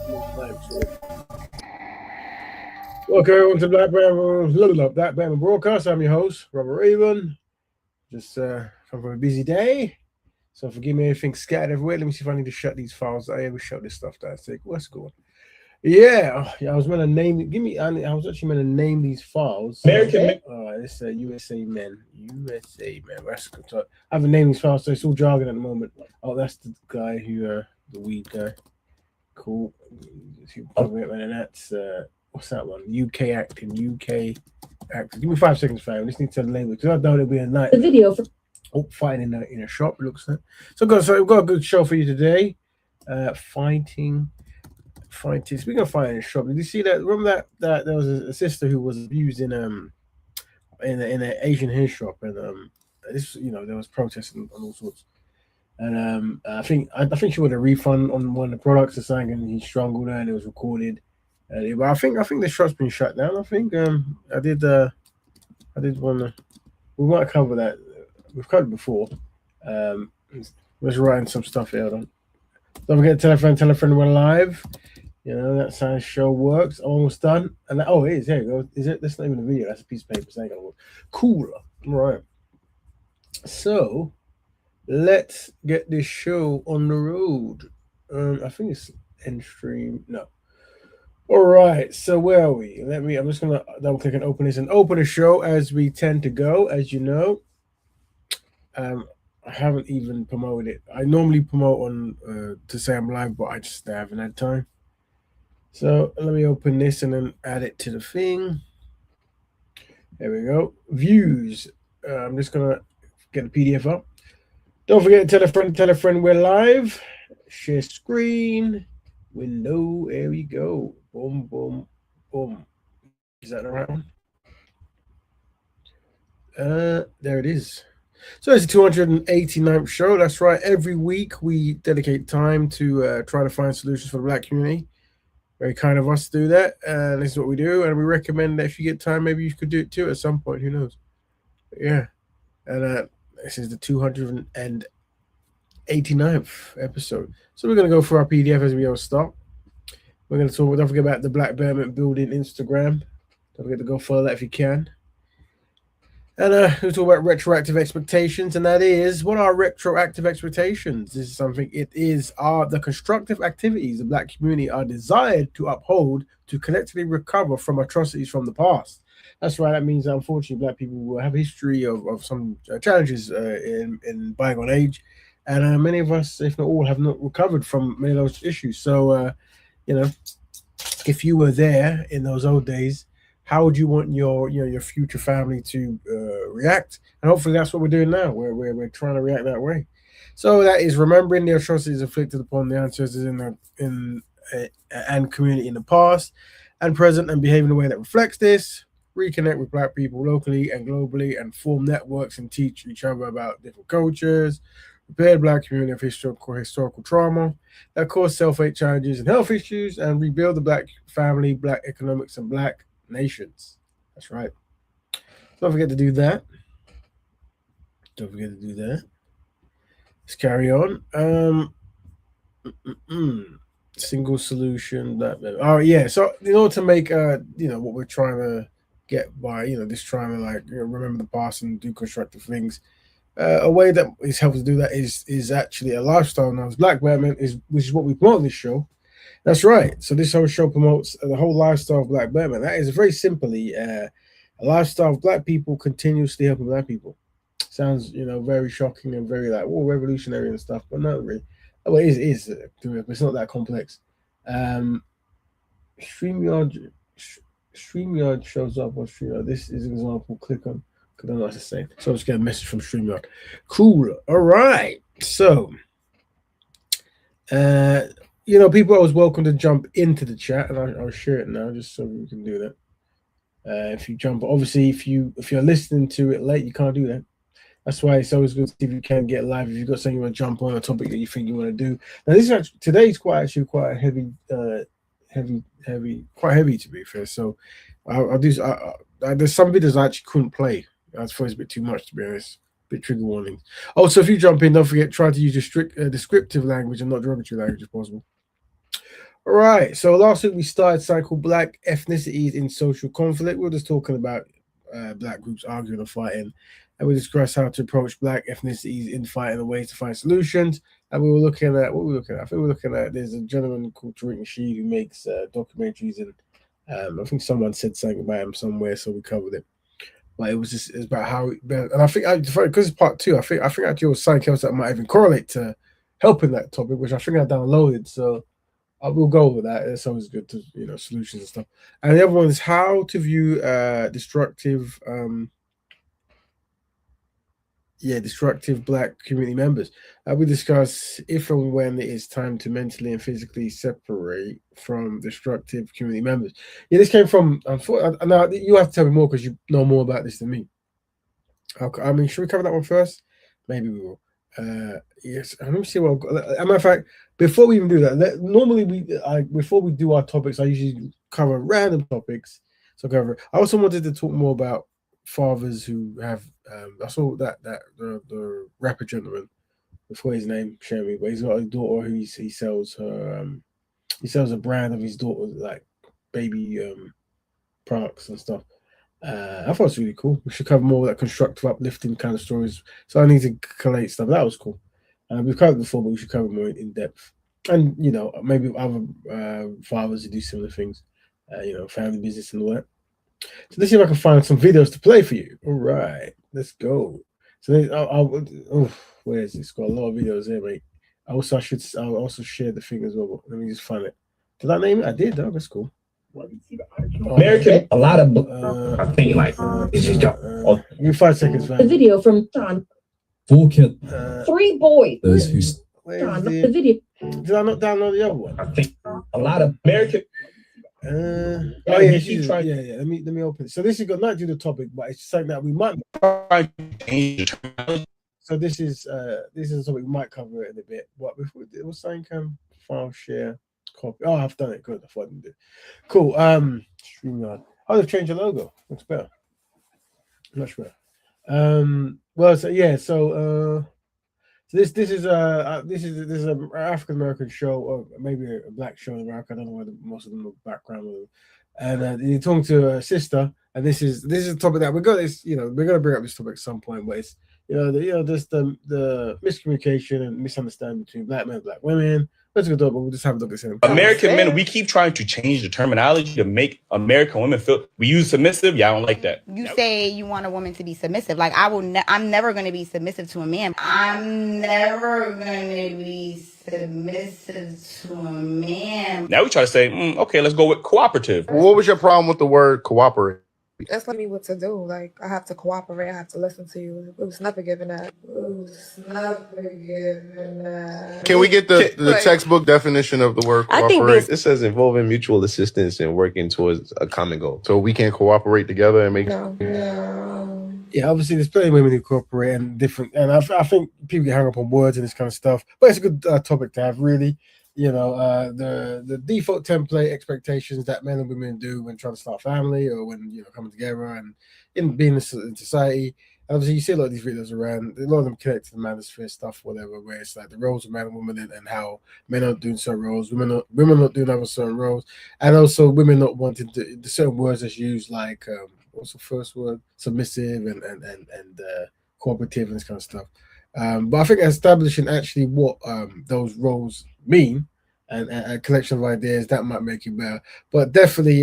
Welcome to Black Batman Broadcast. I'm your host, Robert Raven. Just come from a busy day, so forgive me anything scattered everywhere. Let me see if I need to shut these files. I ever shut this stuff down. Take what's going. Yeah, I was meant to name. Give me. I was actually meant to name these files. American. It's USA men. USA men. That's good. So I haven't named these files, so it's all jargon at the moment. Oh, that's the guy who, the weed guy. Cool. And that's what's that one? UK acting. UK acting. Give me 5 seconds, fam. I just need to label it because I thought it'd be a night. The video for fighting in a shop. It looks like. So we've got a good show for you today. Fighting. Speaking of fighting in a shop, did you see that? Remember that there was a sister who was abused in an Asian hair shop, and this there was protesting and all sorts. And I think she wanted a refund on one of the products or something, and he strangled her, and it was recorded. But I think the shop's been shut down. I think I did want to. We might cover that. We've covered it before. Let's write some stuff here. Don't forget to tell a friend we're live. That's how the show works. Almost done. And it is. There you go. Is it? That's not even a video. That's a piece of paper. It's not gonna work. Cool. All right. So let's get this show on the road. I think it's end stream. No. All right. So where are we? I'm just gonna double click and open this and open the show as we tend to go. As you know, I haven't even promoted it. I normally promote on to say I'm live, but I just haven't had time. So let me open this and then add it to the thing. There we go. Views. I'm just gonna get the PDF up. Don't forget to tell a friend we're live. Share screen. Window. There we go. Boom, boom, boom. Is that the right one? There it is. So it's the 289th show. That's right. Every week we dedicate time to try to find solutions for the Black community. Very kind of us to do that. This is what we do. And we recommend that if you get time, maybe you could do it too at some point. Who knows? But yeah. And this is the 289th episode. So we're going to go for our PDF as we always start. We're going to talk. Don't forget about the Black Betterment building Instagram. Don't forget to go follow that if you can. And we'll talk about retroactive expectations, and that is, what are retroactive expectations? This is something, the constructive activities the Black community are desired to uphold to collectively recover from atrocities from the past. That's right. That means that unfortunately Black people will have a history of some challenges in bygone age, and many of us, if not all, have not recovered from many of those issues. So, if you were there in those old days, how would you want your future family to react? And hopefully that's what we're doing now. We're trying to react that way. So that is remembering the atrocities inflicted upon the ancestors and community in the past and present, and behave in a way that reflects this. Reconnect with Black people locally and globally, and form networks and teach each other about different cultures. Repair the Black community of historical trauma that cause self-hate challenges and health issues, and rebuild the Black family, Black economics, and Black nations. That's right. Don't forget to do that. Let's carry on. Single solution. So in order to make what we're trying to get by, just trying to remember the past and do constructive things. A way that is helpful to do that is actually a lifestyle known as Black Betterment, which is what we promote in this show. That's right. So this whole show promotes the whole lifestyle of Black Betterment. That is very simply a lifestyle of Black people continuously helping Black people. Sounds, very shocking and very revolutionary and stuff, but not really. Well, it is, but it's not that complex. StreamYard shows up on StreamYard. This is an example. Click on. I don't know what to say. So I'll just get a message from StreamYard. Cool. All right. So, people are always welcome to jump into the chat, and I'll share it now just so we can do that. If you jump, obviously, if you're listening to it late, you can't do that. That's why it's always good to see if you can get live. If you've got something you want to jump on, a topic that you think you want to do. Now, this is today's quite a heavy, quite heavy to be fair. So I'll do. There's some videos I actually couldn't play. I thought it's a bit too much, to be honest. Bit trigger warnings. Also, if you jump in, don't forget, try to use descriptive language and not derogatory language if possible. All right. So last week we started something called Black Ethnicities in Social Conflict. We were just talking about black groups arguing and fighting, and we discussed how to approach black ethnicities in fighting and ways to find solutions. And we were looking at what we were looking at. I think we were looking at there's a gentleman called Tariq Nasheed who makes documentaries, and I think someone said something about him somewhere, so we covered it. But it was just it's about how, and I think because it's part two, I think actually there was something else that might even correlate to helping that topic, which I think I downloaded. So I will go with that. It's always good to solutions and stuff. And the other one is how to view destructive black community members. We discuss if and when it is time to mentally and physically separate from destructive community members. Yeah, this came from. Now you have to tell me more because you know more about this than me. Okay, I mean, should we cover that one first? Maybe we will. Yes, let me see what I've got. As a matter of fact, before we even do that, normally before we do our topics, I usually cover random topics. So I also wanted to talk more about fathers who have. I saw that the rapper gentleman, before his name, showed me, but he's got a daughter who he sells her. He sells a brand of his daughter's like baby products and stuff. I thought it was really cool. We should cover more of that constructive, uplifting kind of stories. So I need to collate stuff. That was cool. We've covered before, but we should cover more in depth. And maybe other fathers who do similar things. Family business and all that. So let's see if I can find some videos to play for you. All right, let's go. So where is this? Got a lot of videos here, mate. I'll also share the thing as well. Let me just find it. Did I name it? I did. Oh, that's cool. American, a lot of I think like it's just give me 5 seconds, man. The video from John. 4 kids. 3 boys. Those who John, the video. Did I not download the other one? I think a lot of American. Oh yeah, yeah. Let me open it. So this is got not to do the topic, but it's something that we might. So this is something we might cover it in a bit. What before it was saying file share copy. Oh, I've done it. Good. I thought I didn't do it. Cool. StreamYard. Oh, they've changed the logo. Looks better. Much better. Well, so yeah. So this is an African American show, or maybe a black show in America. I don't know whether most of them are background with them. And you're talking to a sister, and this is a topic that we're gonna bring up this topic at some point, but it's just the miscommunication and misunderstanding between black men and black women. Let's go, but we'll just have a look at it. American men, we keep trying to change the terminology to make American women feel. We use submissive. Yeah, I don't like that. You say you want a woman to be submissive. Like I'm never going to be submissive to a man. I'm never going to be submissive to a man. Now we try to say, okay, let's go with cooperative. What was your problem with the word cooperate? That's telling me what to do. Like, I have to cooperate. I have to listen to you. It was never given that. Can we get the textbook definition of the word cooperate? It says involving mutual assistance and working towards a common goal. So we can cooperate together and make... No. Yeah, obviously there's plenty of women who cooperate and different, and I think people get hung up on words and this kind of stuff, but it's a good topic to have, really. The default template expectations that men and women do when trying to start a family or when coming together and in being in society. And obviously, you see a lot of these videos around. A lot of them connect to the manosphere stuff, whatever, where it's like the roles of man and woman and how men aren't doing certain roles, women not doing other certain roles, and also women not wanting to the certain words that's used, like what's the first word? Submissive and cooperative and this kind of stuff. But I think establishing actually what those roles mean and a collection of ideas that might make you better. But definitely,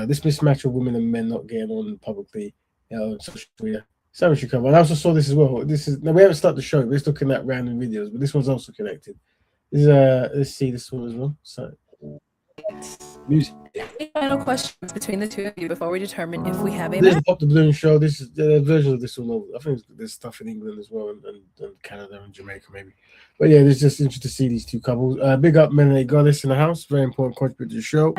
this mismatch of women and men not getting on publicly, on social media. Something should come. And I also saw this as well. We haven't started the show. We're just looking at random videos, but this one's also connected. Let's see this one as well. So, music. Final questions between the two of you before we determine if we have a This is the Pop the Balloon show. This is the version of this one. I think there's stuff in England as well, and Canada and Jamaica maybe. But yeah, it's just interesting to see these two couples. Big up Melanie Goddess in the house. Very important contributor to the show.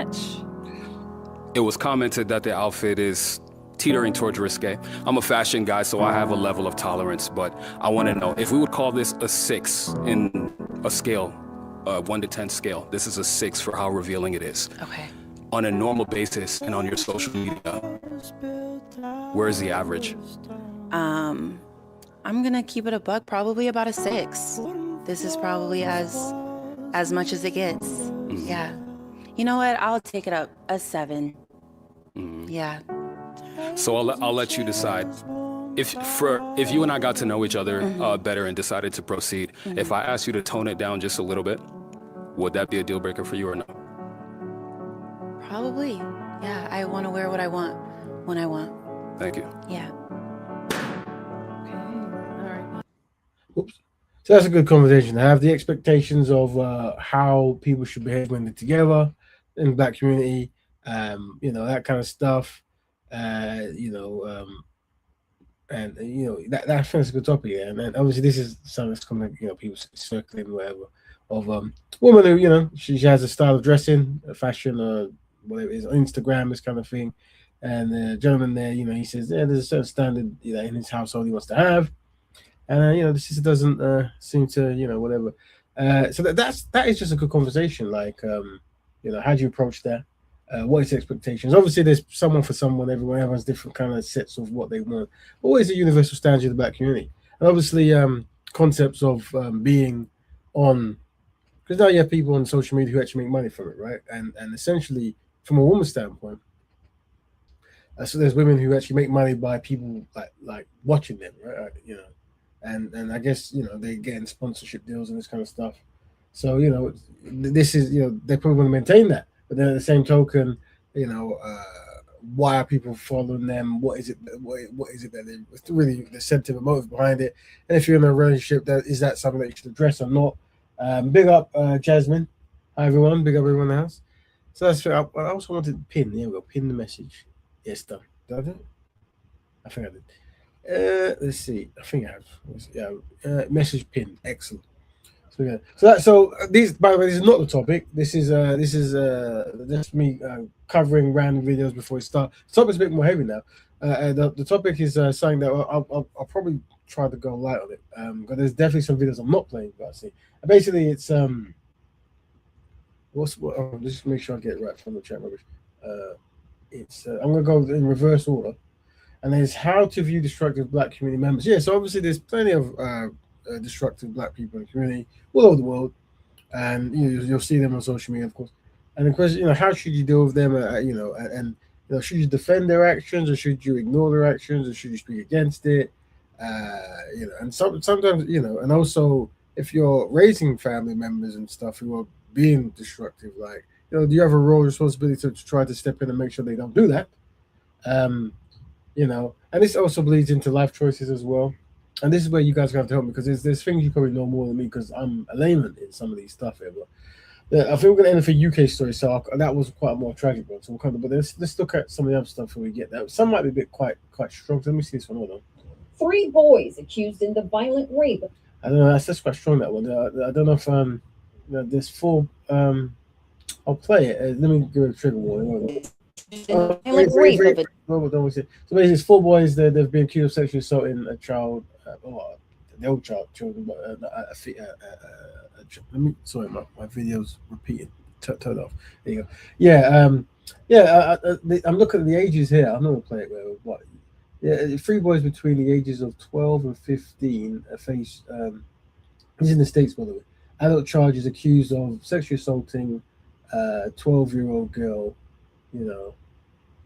It was commented that the outfit is teetering towards risque. I'm a fashion guy, so I have a level of tolerance, but I want to know if we would call this a 6 in a scale, 1 to 10 scale. This is a 6 for how revealing it is. Okay. On a normal basis and on your social media, where is the average? I'm gonna keep it a buck, probably about a 6. This is probably as much as it gets. Yeah. You know what? I'll take it up a 7. Yeah. So I'll let you decide. If you and I got to know each other better and decided to proceed, if I asked you to tone it down just a little bit, would that be a deal breaker for you or no? Probably. Yeah, I want to wear what I want when I want. Thank you. Yeah. Oops. So that's a good conversation to have. The expectations of how people should behave when they're together in the Black community, you know, that kind of stuff. You know, and you know that's a good topic. Yeah, and then obviously this is something that's coming. You know, people circling whatever of woman who, you know, she has a style of dressing, a fashion, whatever it is, Instagram, this kind of thing. And the gentleman there, you know, he says, yeah, there's a certain standard, you know, in his household he wants to have. And you know, the sister doesn't seem to, you know, whatever. So that is just a good conversation. Like, you know, how do you approach that? What is the expectations? Obviously, there's someone for someone. Everyone's different kind of sets of what they want. But what is the universal standard of the Black community? And obviously, concepts of being on, because now you have people on social media who actually make money from it, right? And essentially, from a woman's standpoint, so there's women who actually make money by people like watching them, right? You know. And I guess, you know, they're getting sponsorship deals and this kind of stuff. So, you know, this is, you know, they probably want to maintain that. But then at the same token, you know, why are people following them? What is it? What is it that it's really the sentiment motive behind it? And if you're in a relationship, is that something that you should address or not? Big up Jasmine. Hi everyone. Big up everyone in the house. So that's fair. I also wanted to pin. There we go. Pin the message. Yes, done. Did I do it? I think I did. Let's see. I think I have. Yeah. Message pin. Excellent. So yeah. So these, by the way, this is not the topic. This is just me covering random videos before we start. The topic's a bit more heavy now. The topic is something that I'll probably try to go light on it. But there's definitely some videos I'm not playing. But I see. Basically, it's I'll just make sure I get it right from the chat rubbish. It's I'm gonna go in reverse order. And there's how to view destructive Black community members. Yeah, so obviously there's plenty of destructive Black people in the community all over the world, and you'll see them on social media, of course. And the question, how should you deal with them? And should you defend their actions, or should you ignore their actions, or should you speak against it? And sometimes, and also if you're raising family members and stuff who are being destructive, like, do you have a role, responsibility to try to step in and make sure they don't do that? And this also bleeds into life choices as well. And this is where you guys have to help me, because there's things you probably know more than me, because I'm a layman in some of these stuff here. But I think we're going to end with a UK story, so that was quite a more tragic one. So but let's look at some of the other stuff before we get that. Some might be a bit quite strong. Let me see this one. Hold on. 3 boys accused in the violent rape. I don't know. That's quite strong, that one. I don't know if there's 4. I'll play it. Let me give it a trigger warning. So basically, it's 4 boys that they've been accused of sexually assaulting a child, the old children, but let me. Sorry, my video's repeating. Turn it off. There you go. Yeah, I'm looking at the ages here. I'm not gonna play it well, but yeah, 3 boys between the ages of 12 and 15 face. He's in the States, by the way. Adult charges accused of sexually assaulting a 12-year-old girl.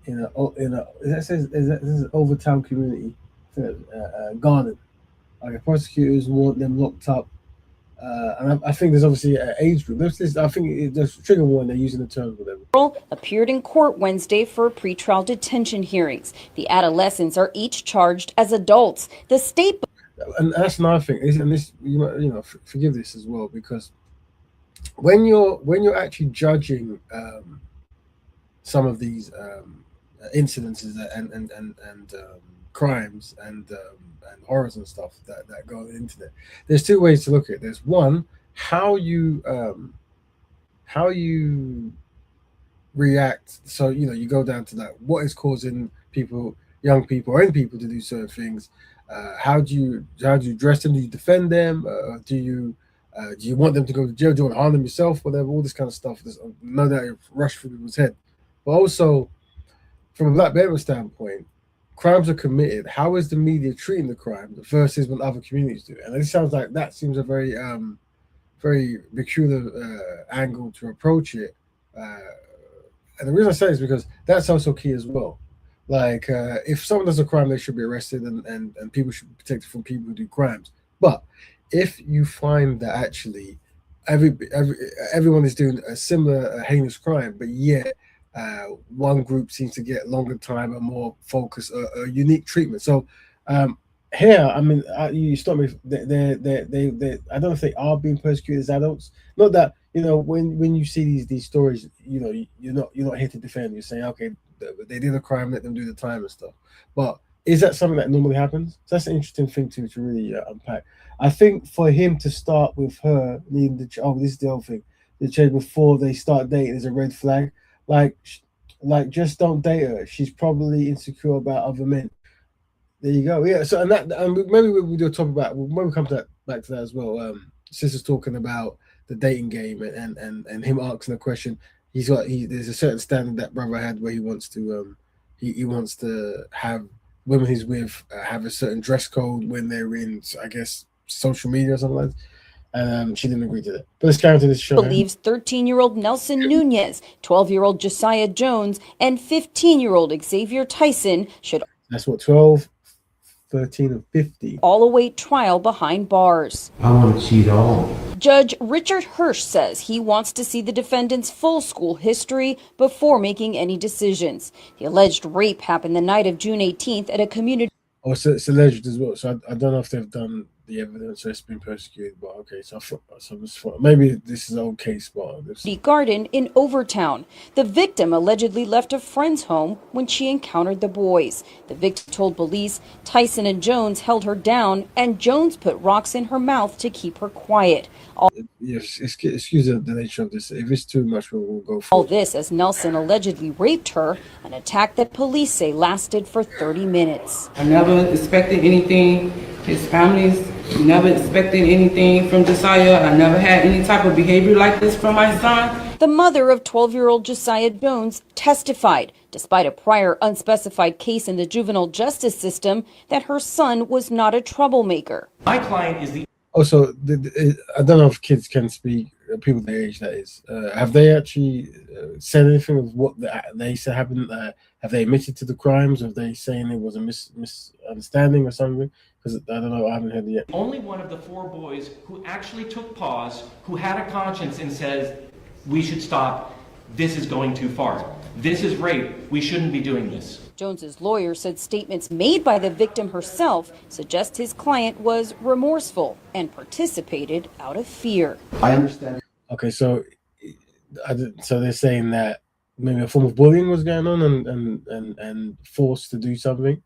That says this is Overtown community, Garden. Prosecutors want them locked up, and I think there's obviously an age group. I think there's trigger warning. They're using the terms whatever. Appeared in court Wednesday for pretrial detention hearings. The adolescents are each charged as adults. The state, and that's another thing. And this, forgive this as well, because when you're actually judging some of these incidences and crimes and horrors and stuff that go on the internet, there's 2 ways to look at it. There's one, how you react. So you go down to that, what is causing people, young people or any people, to do certain things. How do you address them? Do you defend them? Do you want them to go to jail? Do you want to harm them yourself? Whatever, all this kind of stuff. There's no doubt it rushed through people's head. But also, from a Black Betterment standpoint, crimes are committed. How is the media treating the crime versus when other communities do it? And it sounds like that seems a very, very peculiar angle to approach it. and the reason I say is because that's also key as well. Like, if someone does a crime, they should be arrested, and people should be protected from people who do crimes. But if you find that actually everyone is doing a similar heinous crime, but yet one group seems to get longer time and more focus, a unique treatment. So here, I mean, you stop me. They I don't know if they are being persecuted as adults. Not that, you know, when you see these stories, you know, you're not here to defend. You're saying, okay, they did a crime, let them do the time and stuff. But is that something that normally happens? So that's an interesting thing to really unpack. I think for him to start with her needing to this is the whole thing. The change before they start dating is a red flag. Like just don't date her. She's probably insecure about other men. There you go. Yeah. So maybe we do talk about when we come to back to that as well. Sister's talking about the dating game and him asking a question. There's a certain standard that brother had where he wants to he wants to have women he's with have a certain dress code when they're in, I guess, social media or something like that. And she didn't agree to that. But let's carry on to this show. Believes 13-year-old Nelson Nunez, 12-year-old Josiah Jones, and 15-year-old Xavier Tyson should. That's what 12, 13, and 50. All await trial behind bars. I want to cheat all. Judge Richard Hirsch says he wants to see the defendant's full school history before making any decisions. The alleged rape happened the night of June 18th at a community. Oh, so it's alleged as well. So I don't know if they've done the evidence or it's been persecuted, but okay. So maybe this is an old case, but garden in Overtown. The victim allegedly left a friend's home when she encountered the boys. The victim told police Tyson and Jones held her down, and Jones put rocks in her mouth to keep her quiet. Yes, excuse the nature of this. If it's too much, we'll go for all this as Nelson allegedly raped her, an attack that police say lasted for 30 minutes. I never expected anything. His family's never expected anything from Josiah. I never had any type of behavior like this from my son. The mother of 12-year-old Josiah Jones testified, despite a prior unspecified case in the juvenile justice system, that her son was not a troublemaker. My client is the. Also, I don't know if kids can speak, people their age, that is. Have they actually said anything of what they said happened? Have they admitted to the crimes? Have they saying it was a misunderstanding or something? Because I don't know, I haven't heard it yet. Only one of the 4 boys who actually took pause, who had a conscience and says, we should stop. This is going too far. This is rape. We shouldn't be doing this. Jones's lawyer said statements made by the victim herself suggest his client was remorseful and participated out of fear. I understand. Okay, so they're saying that maybe a form of bullying was going on and forced to do something,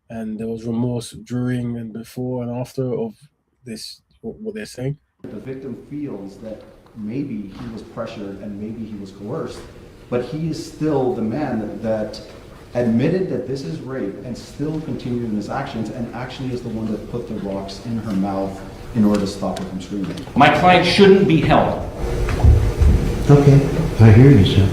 and there was remorse during and before and after of this, what they're saying. The victim feels that maybe he was pressured and maybe he was coerced, but he is still the man that admitted that this is rape and still continued in his actions, and actually is the one that put the rocks in her mouth in order to stop her from screaming. My client shouldn't be held. Okay, I hear you, sir.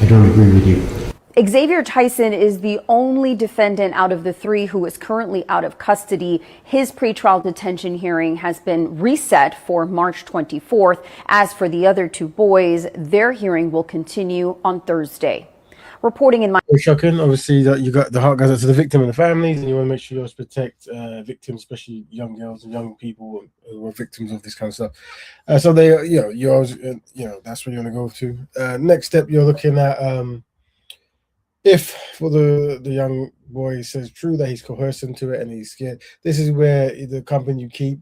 I don't agree with you. Xavier Tyson is the only defendant out of the 3 who is currently out of custody. His pretrial detention hearing has been reset for March 24th. As for the other 2 boys, their hearing will continue on Thursday. Reporting in my shocking, obviously, that you got the heart goes out to the victim and the families, and you want to make sure you always protect victims, especially young girls and young people who are victims of this kind of stuff. So they, you always, that's what you want to go to. Next step, you're looking at if for the young boy says true that he's coerced into it and he's scared. This is where the company you keep.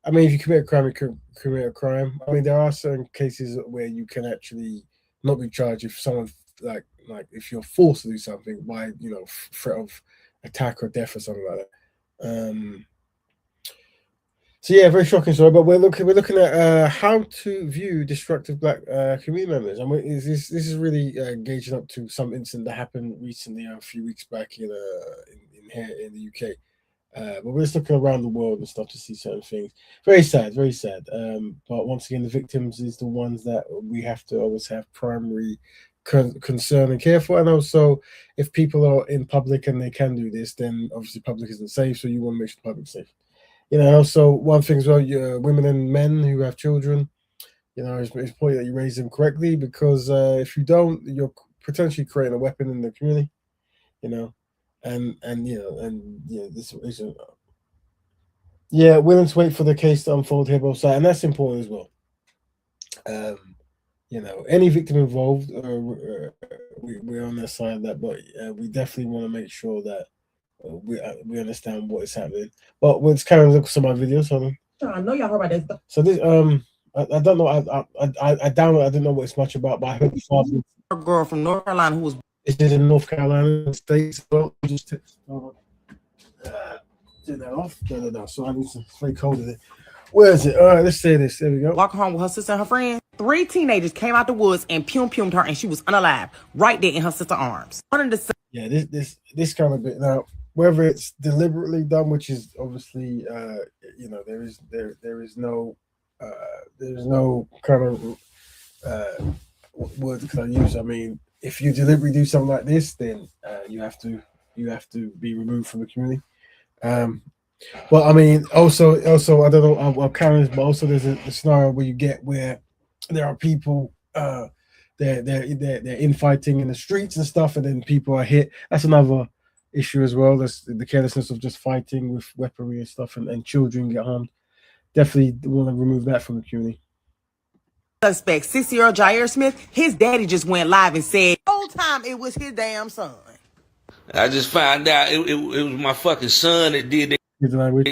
I mean, if you commit a crime, you can commit a crime. I mean, there are certain cases where you can actually not be charged if someone like if you're forced to do something by threat of attack or death or something like that. So yeah, very shocking story. But we're looking at how to view destructive Black community members. I mean, this is really gauging up to some incident that happened recently, a few weeks back here in the UK. But we're just looking around the world and stuff to see certain things. Very sad, very sad. But once again, the victims is the ones that we have to always have primary concern and care for. And also, if people are in public and they can do this, then obviously public isn't safe, so you want to make sure the public's safe. Also one thing as well, women and men who have children, You know, it's important that you raise them correctly, because if you don't, you're potentially creating a weapon in the community. You know, and this is willing to wait for the case to unfold here both sides, and that's important as well. You know, any victim involved, we're on their side of that, but we definitely want to make sure that we understand what is happening. But let's kind of look at some of my videos. Hold on. I know y'all heard about this. So this I don't know. I downloaded. I didn't know what it's much about, but I heard the father. A girl from North Carolina who was. This is in North Carolina States. Well, just turn that off. No. So I need to. It's very cold in it. Where is it? All right, let's say this. There we go. Walking home with her sister and her friend. 3 teenagers came out the woods and pumed her, and she was unalive right there in her sister's arms. Yeah, this kind of bit now. Whether it's deliberately done, which is obviously, you know, there is no kind of word can I use? I mean, if you deliberately do something like this, then you have to be removed from the community. But I mean, also I don't know what kind of, but also there's a scenario where there are people they're infighting in the streets and stuff, and then people are hit. That's another issue as well. That's the carelessness of just fighting with weaponry and stuff, and children get harmed. Definitely want to remove that from the community. Suspect 6-year-old Jair Smith, his daddy just went live and said whole time it was his damn son. I just found out it was my fucking son that did that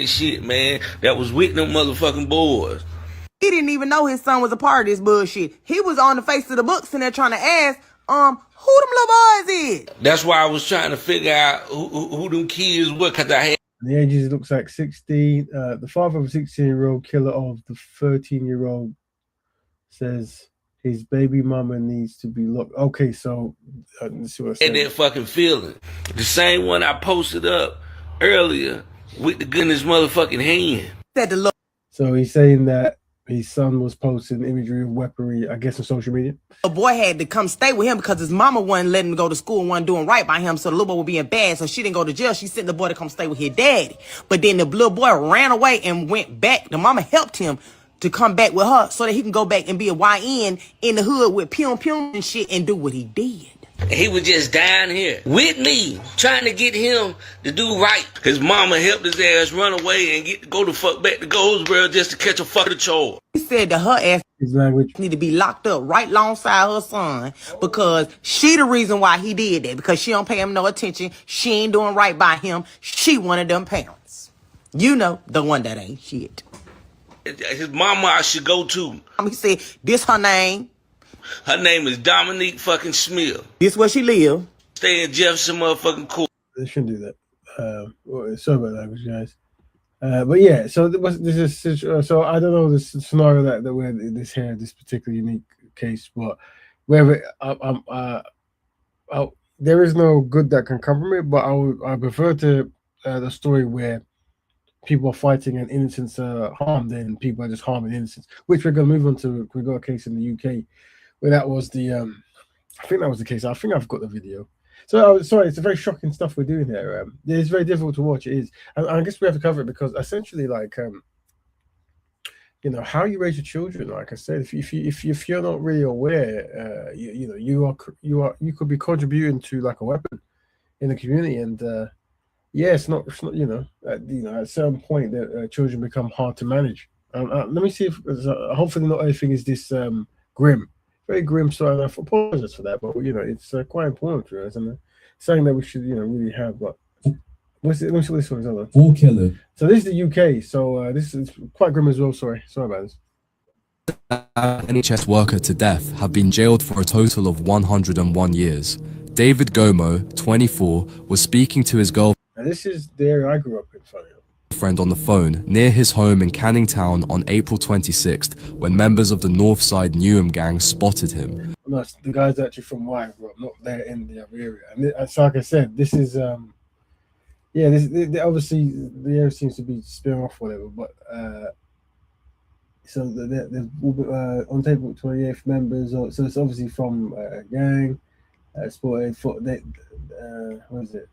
shit, man. That was with them motherfucking boys. He didn't even know his son was a part of this bullshit. He was on the face of the books and they're trying to ask, who them little boys is? That's why I was trying to figure out who them kids were, because I had. The ages looks like 16. The father of a 16-year-old killer of the 13-year-old says his baby mama needs to be looked. Okay, so let's see what I had that fucking feeling. The same one I posted up earlier with the gun in his motherfucking hand. So he's saying that his son was posting imagery of weaponry, I guess, on social media. The boy had to come stay with him because his mama wasn't letting him go to school and wasn't doing right by him, so the little boy was being bad, so she didn't go to jail. She sent the boy to come stay with his daddy. But then the little boy ran away and went back. The mama helped him to come back with her so that he can go back and be a YN in the hood with pum and shit and do what he did. He was just down here with me, trying to get him to do right. His mama helped his ass run away and go the fuck back to Goldsboro just to catch a fucking charge. He said that her ass need to be locked up right alongside her son because she the reason why he did that, because she don't pay him no attention. She ain't doing right by him. She one of them parents. You know, the one that ain't shit. His mama I should go to. He said, this her name. Her name is Dominique fucking Smith. This where she live. Stay in Jefferson motherfucking court. They shouldn't do that. Sorry about language, guys. But yeah, so this is so I don't know this scenario that we're in this particular unique case, but whether there is no good that can come from it. But I prefer to the story where people are fighting and innocents are harmed, and people are just harming innocents. Which we're going to move on to. We got a case in the UK where that was the. I think that was the case. I think I've got the video. So sorry, it's a very shocking stuff we're doing here. It's very difficult to watch. It is, and I guess we have to cover it because essentially, like, you know, how you raise your children. Like I said, if you're not really aware, you could be contributing to like a weapon in the community, and yeah, it's not you know at a certain point that children become hard to manage. Let me see if hopefully not everything is this grim. Very grim story. I apologize for that, but you know it's quite important to us, and something that we should really have. But let me see what this one's on. All killer. So this is the UK. So this is quite grim as well. Sorry about this. NHS worker to death have been jailed for a total of 101 years. David Gomo, 24, was speaking to his girlfriend. And this is the area I grew up in. Funny. On the phone near his home in Canning Town on April 26th when members of the Northside Newham gang spotted him. No, the guy's actually from where I grew up, not there in the other area. And so like I said, this is this obviously the area seems to be spin off whatever, but so the on table 28th members, so it's obviously from a gang, spotted what is it?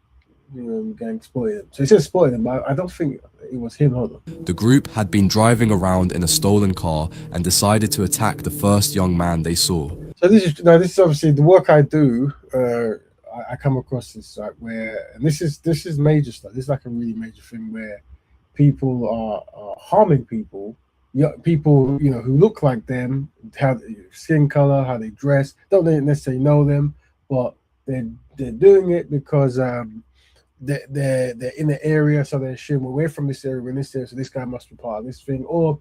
gang exploited him. So he said exploited him, but I don't think it was him. Hold on. The group had been driving around in a stolen car and decided to attack the first young man they saw. So this is obviously the work I do. I come across this where, and this is major stuff. This is like a really major thing where people are harming people. People who look like them, how skin color, how they dress, don't necessarily know them, but they're doing it because they're in the area, so they're assuming away from this area, in this area, so this guy must be part of this thing, or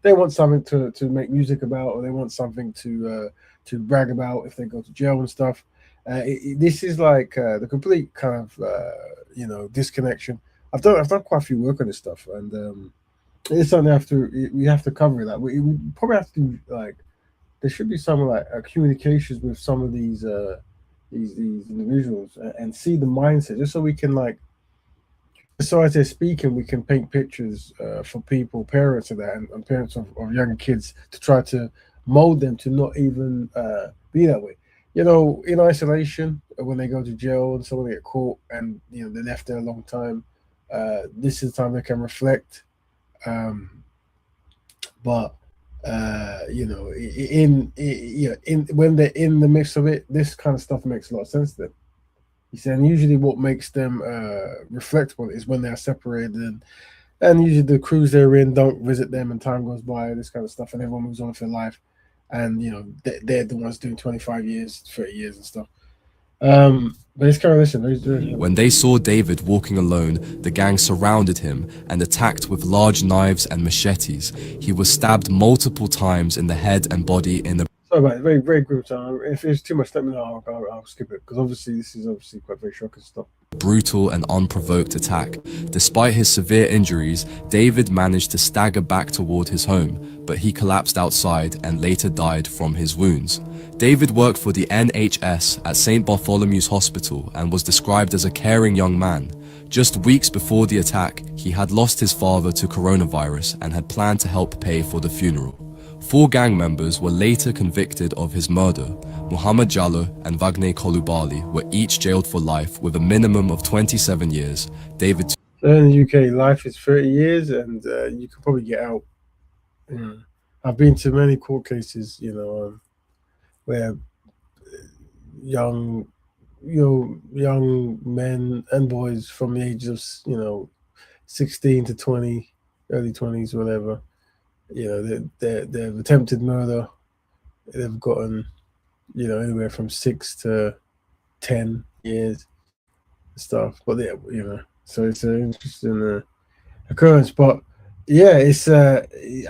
they want something to make music about, or they want something to brag about if they go to jail and stuff. This is like the complete kind of disconnection. I've done quite a few work on this stuff, and it's something we have to cover that. We probably have to do, there should be some communications with some of these individuals and see the mindset, just so we can so as they're speaking, we can paint pictures for people, parents of that, and parents of younger kids, to try to mold them to not even be that way. In isolation, when they go to jail and someone get caught and they're left there a long time, this is the time they can reflect. But when they're in the midst of it, this kind of stuff makes a lot of sense to them. He said, and usually what makes them reflect on it is when they are separated, and usually the crews they're in don't visit them, and time goes by, this kind of stuff, and everyone moves on with their life, and they're the ones doing 25 years, 30 years and stuff. But it's kind of listen. When they saw David walking alone, the gang surrounded him and attacked with large knives and machetes. He was stabbed multiple times in the head and body in the... Sorry about it, very, very grim time. If it's too much, let me know, I'll skip it, because obviously this is quite very shocking stuff. Brutal and unprovoked attack. Despite his severe injuries, David managed to stagger back toward his home, but he collapsed outside and later died from his wounds. David worked for the NHS at St. Bartholomew's Hospital and was described as a caring young man. Just weeks before the attack, he had lost his father to coronavirus and had planned to help pay for the funeral. 4 gang members were later convicted of his murder. Muhammad Jallo and Vagne Kolubali were each jailed for life with a minimum of 27 years. David... In the UK, life is 30 years, and you can probably get out. I've been to many court cases, where young men and boys from the ages of 16 to 20, early 20s, whatever. They've attempted murder. They've gotten, anywhere from 6 to 10 years stuff. But so it's an interesting occurrence. But yeah, it's I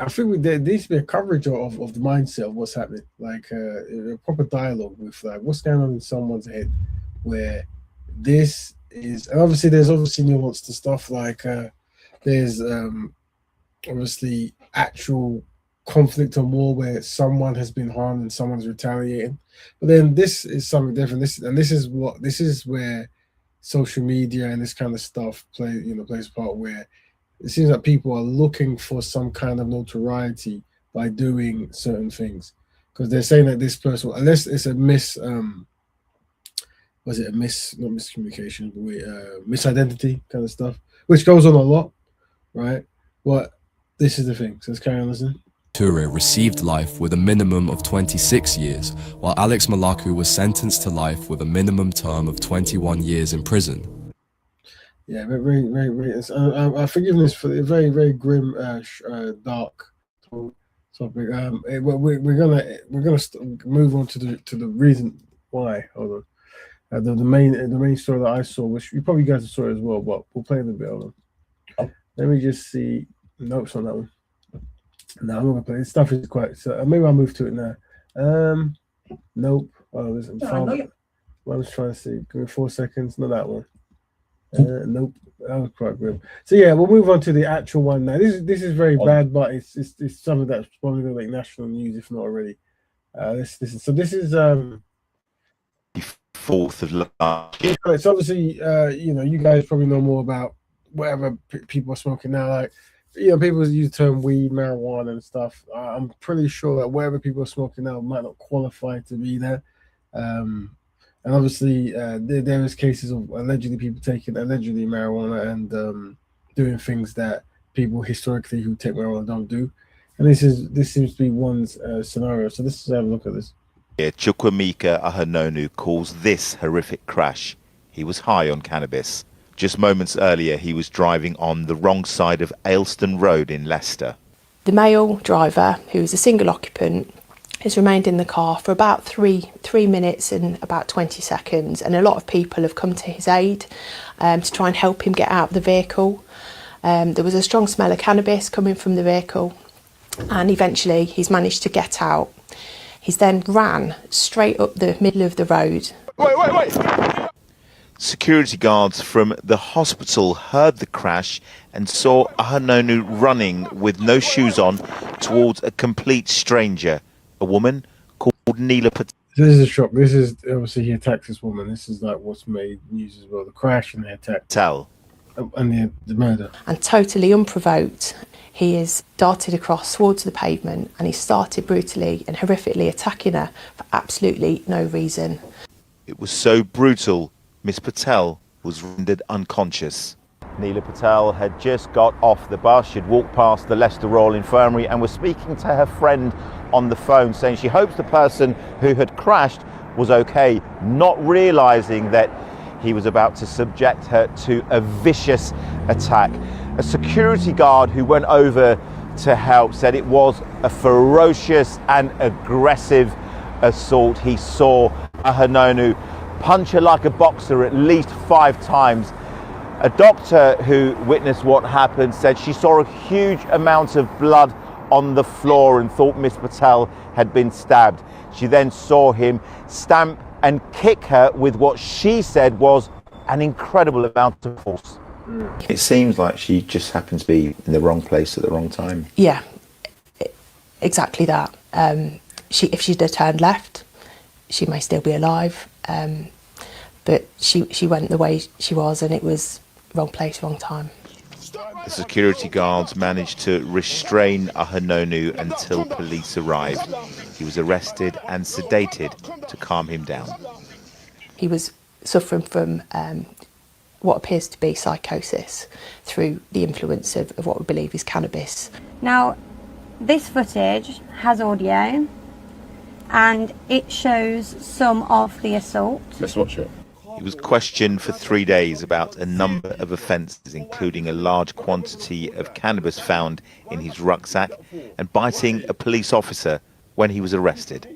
think there needs to be a coverage of the mindset of what's happening, a proper dialogue with what's going on in someone's head, where this is, and obviously there's nuance to stuff, there's obviously actual conflict and war where someone has been harmed and someone's retaliating, but then this is something different. This is where social media and this kind of stuff plays a part, where it seems like people are looking for some kind of notoriety by doing certain things, because they're saying that this person, unless it's a not miscommunication, but misidentity kind of stuff, which goes on a lot, right? But this is the thing. So let's carry on listening. Toure received life with a minimum of 26 years, while Alex Malaku was sentenced to life with a minimum term of 21 years in prison. Yeah, very, very, very. Forgiveness for the very, very grim, dark topic. We're gonna move on to the reason why. Hold on. The main story that I saw, which you probably guys saw as well, but we'll play it a bit. Hold on. Let me just see. Nope, it's on that one. No, I'm not gonna play. This stuff is quite. So maybe I'll move to it now. Nope. Oh, listen. I was trying to see. Give me 4 seconds. Not that one. Nope. That was quite grim. So yeah, we'll move on to the actual one now. This is very bad, but it's something that's probably gonna make national news, if not already. This is 4th of July. It's obviously you guys probably know more about whatever people are smoking now. People use the term weed, marijuana, and stuff. I'm pretty sure that whatever people are smoking now might not qualify to be there. And obviously, there is cases of allegedly people taking allegedly marijuana and doing things that people historically who take marijuana don't do. And this seems to be one scenario. So let's have a look at this. Chukwemeka Ahanonu calls this horrific crash. He was high on cannabis. Just moments earlier, he was driving on the wrong side of Ayleston Road in Leicester. The male driver, who is a single occupant, has remained in the car for about three minutes and about 20 seconds, and a lot of people have come to his aid to try and help him get out of the vehicle. There was a strong smell of cannabis coming from the vehicle, and eventually he's managed to get out. He's then ran straight up the middle of the road. Wait! Security guards from the hospital heard the crash and saw Ahanonu running with no shoes on towards a complete stranger, a woman called Neela Patel. This is a shock. This is obviously he attacks this woman. This is like what's made news as well. The crash and the attack. And the murder. And totally unprovoked, he is darted across towards the pavement and he started brutally and horrifically attacking her for absolutely no reason. It was so brutal, Miss Patel was rendered unconscious. Neela Patel had just got off the bus. She'd walked past the Leicester Royal Infirmary and was speaking to her friend on the phone, saying she hopes the person who had crashed was okay, not realising that he was about to subject her to a vicious attack. A security guard who went over to help said it was a ferocious and aggressive assault. He saw Ahanonu punch her like a boxer at least 5 times. A doctor who witnessed what happened said she saw a huge amount of blood on the floor and thought Miss Patel had been stabbed. She then saw him stamp and kick her with what she said was an incredible amount of force. It seems like she just happened to be in the wrong place at the wrong time. Yeah, exactly that. If she'd have turned left, she may still be alive. But she went the way she was, and it was wrong place, wrong time. The security guards managed to restrain Ahanonu until police arrived. He was arrested and sedated to calm him down. He was suffering from what appears to be psychosis through the influence of what we believe is cannabis. Now, this footage has audio and it shows some of the assault. Let's watch it. He was questioned for 3 days about a number of offences, including a large quantity of cannabis found in his rucksack and biting a police officer when he was arrested.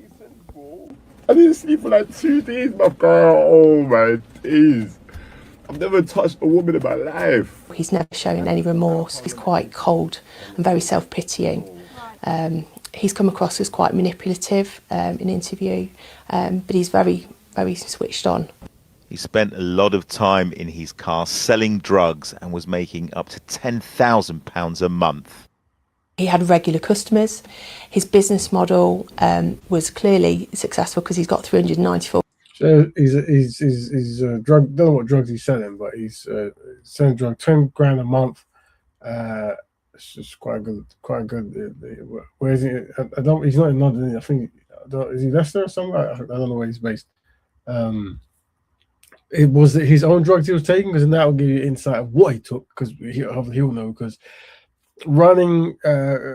I didn't sleep for like 2 days, my girl. Oh my days. I've never touched a woman in my life. He's never shown any remorse. He's quite cold and very self-pitying. He's come across as quite manipulative in interview, but he's very, very switched on. He spent a lot of time in his car selling drugs and was making up to £10,000 a month. He had regular customers. His business model was clearly successful because he's got 394. So he's drug. Don't know what drugs he's selling, but he's selling drugs 10 grand a month. It's just quite good. Where is he? I don't. He's not in London. I think. Is he Leicester or somewhere? I don't know where he's based. It was his own drugs he was taking, because that will give you insight of what he took, because he'll know. Because running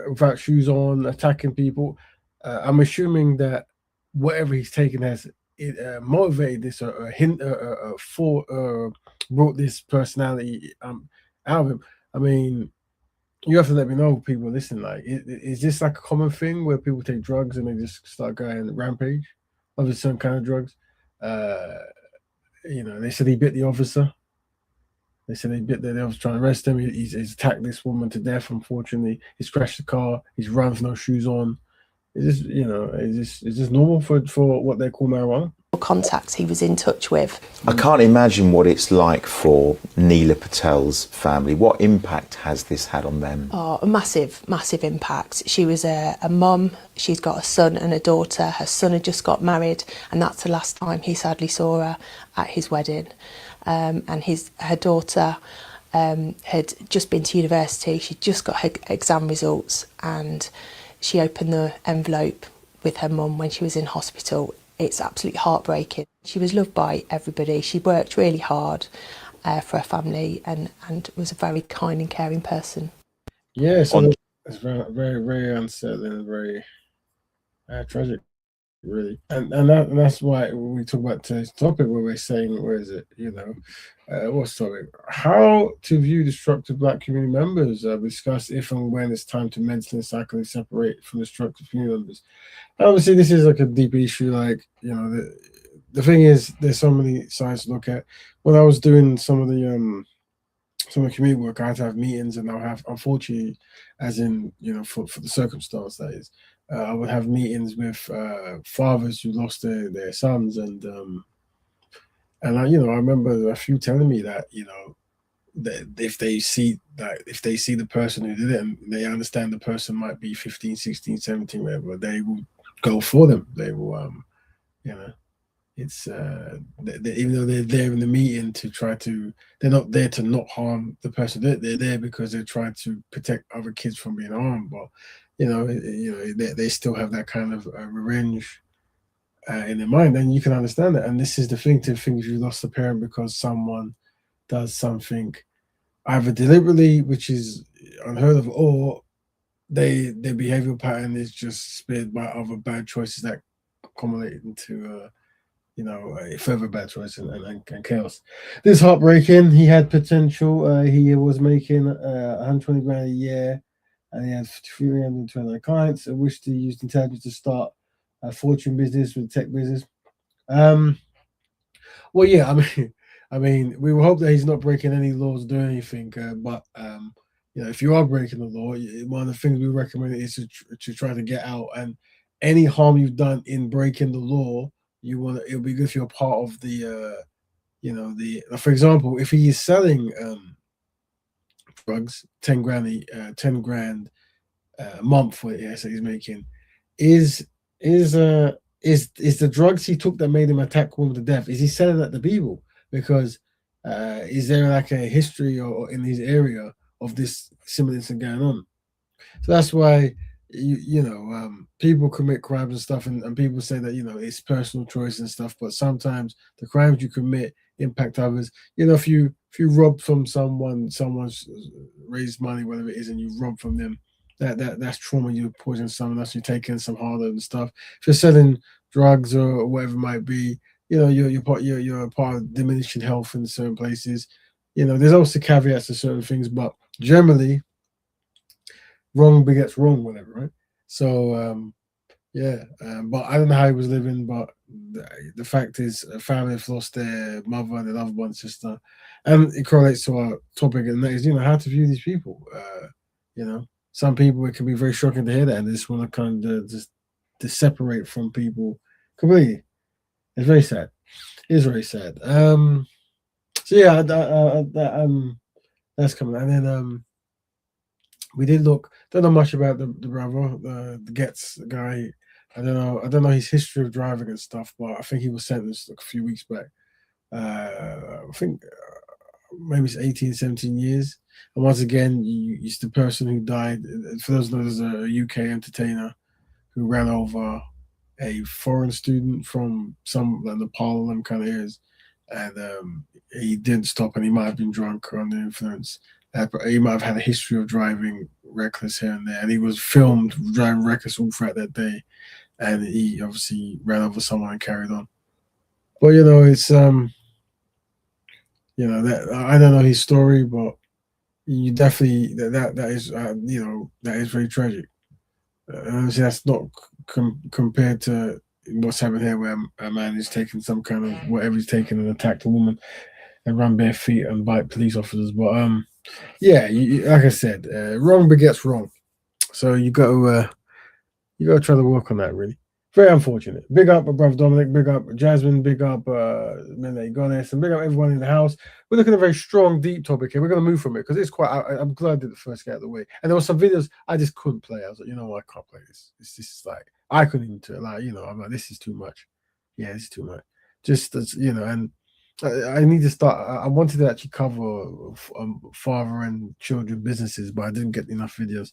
without shoes on, attacking people, I'm assuming that whatever he's taken has motivated this or brought this personality out of him. I mean, you have to let me know, people listen. Like, is this like a common thing where people take drugs and they just start going rampage? Obviously, some kind of drugs. You know, they said he bit the officer. They said they was trying to arrest him. He's attacked this woman to death. Unfortunately, he's crashed the car. He's run with no shoes on. Is this normal for what they call marijuana? Contacts he was in touch with. I can't imagine what it's like for Neela Patel's family. What impact has this had on them? Oh, a massive impact. She was a mum. She's got a son and a daughter. Her son had just got married, and that's the last time he sadly saw her at his wedding. And her daughter had just been to university. She'd just got her exam results, and she opened the envelope with her mum when she was in hospital. it's absolutely heartbreaking. She was loved by everybody. She worked really hard for her family and was a very kind and caring person. Yeah, so it's very, very, very unsettling and very tragic, really. And that's why we talk about today's topic where we're saying, where is it? What's the topic? How to view destructive Black community members. We discuss if and when it's time to mentally and psychologically separate from destructive community members. And obviously, this is like a deep issue. Like, the thing is, there's so many sides to look at. When I was doing some of the community work, I had to have meetings, and I'll have, unfortunately, as in, for the circumstance that is, I would have meetings with fathers who lost their sons, and I remember a few telling me that, that if they see the person who did it and they understand the person might be 15, 16, 17, whatever, they will go for them. They will, it's even though they're there in the meeting to try to, they're not there to not harm the person. They're there because they're trying to protect other kids from being harmed. But they still have that kind of revenge in their mind, and you can understand that. And this is the thing, to think if you lost a parent because someone does something either deliberately, which is unheard of, or their behavioral pattern is just spared by other bad choices that accumulate into further bad choice and chaos. This is heartbreaking. He had potential. He was making 120 grand a year, and he had 329 clients. I wished to use intelligence to start a fortune business with tech business. Well, yeah, I mean, we will hope that he's not breaking any laws or doing anything. But if you are breaking the law, one of the things we recommend is to try to get out. And any harm you've done in breaking the law, it'll be good if you're part of the for example, if he is selling drugs, 10 grand a month, so he's making, is the drugs he took that made him attack women to death, is he selling that to people? Because is there like a history or in his area of this similar incident going on? So that's why people commit crimes and stuff, and people say that it's personal choice and stuff, but sometimes the crimes you commit impact others. If you rob from someone's raised money, whatever it is, and you rob from them, that's trauma. You poison someone else, you're taking some harder and stuff. If you're selling drugs or whatever it might be, you're part of diminishing health in certain places. There's also caveats to certain things, but generally wrong begets wrong, whatever, right? So but I don't know how he was living, but the fact is, a family have lost their mother and their loved one, sister, and it correlates to our topic, and that is how to view these people. Some people, it can be very shocking to hear that, and they just want to kind of just to separate from people completely. It's very sad. It is very sad. So yeah, that's coming, and then we did look. Don't know much about the brother, the Getz guy. I don't know his history of driving and stuff, but I think he was sentenced like a few weeks back. I think maybe it's 18, 17 years. And once again, it's the person who died. For those who know, there's a UK entertainer who ran over a foreign student from some Nepal and them kind of areas, and he didn't stop, and he might have been drunk or under influence. He might have had a history of driving reckless here and there, and he was filmed driving reckless all throughout that day, and he obviously ran over someone and carried on. But it's that I don't know his story, but you definitely that is that is very tragic. Obviously, that's not compared to what's happened here, where a man is taking some kind of whatever he's taken and attacked a woman and run bare feet and bite police officers. But like I said, wrong begets wrong. So you got to try to work on that. Really, very unfortunate. Big up, brother Dominic. Big up, Jasmine. Big up, Mele Goddess, and big up everyone in the house. We're looking at a very strong, deep topic here. We're going to move from it because it's quite. I'm glad I did the first get out of the way. And there were some videos I just couldn't play. I was like, I can't play this. This is like I couldn't even do it. Like, I'm like, this is too much. Yeah, this is too much. Just and I need to start. I wanted to actually cover father and children businesses, but I didn't get enough videos.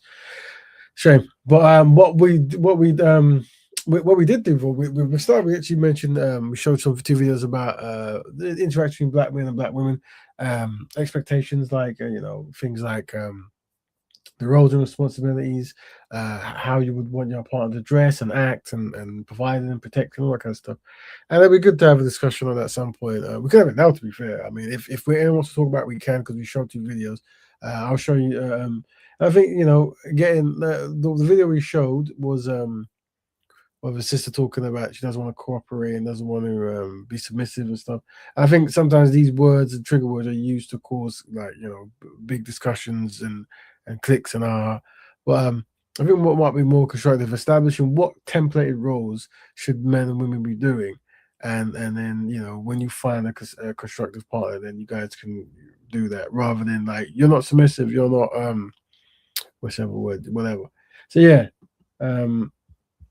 Shame. But what we what we did do, we started. We actually mentioned we showed some 2 videos about the interaction between black men and black women, expectations like things like the roles and responsibilities, how you would want your partner to dress and act and providing and protecting, all that kind of stuff. And it'd be good to have a discussion on that at some point. We could have it now, to be fair. I mean, if anyone wants to talk about it, we can, because we showed 2 videos. I'll show you. I think, getting the video we showed was of a sister talking about she doesn't want to cooperate and doesn't want to be submissive and stuff. I think sometimes these words and trigger words are used to cause big discussions and clicks and but I think what might be more constructive, establishing what templated roles should men and women be doing, and then when you find a constructive partner, then you guys can do that, rather than like, you're not submissive, you're not whichever word, whatever. So yeah,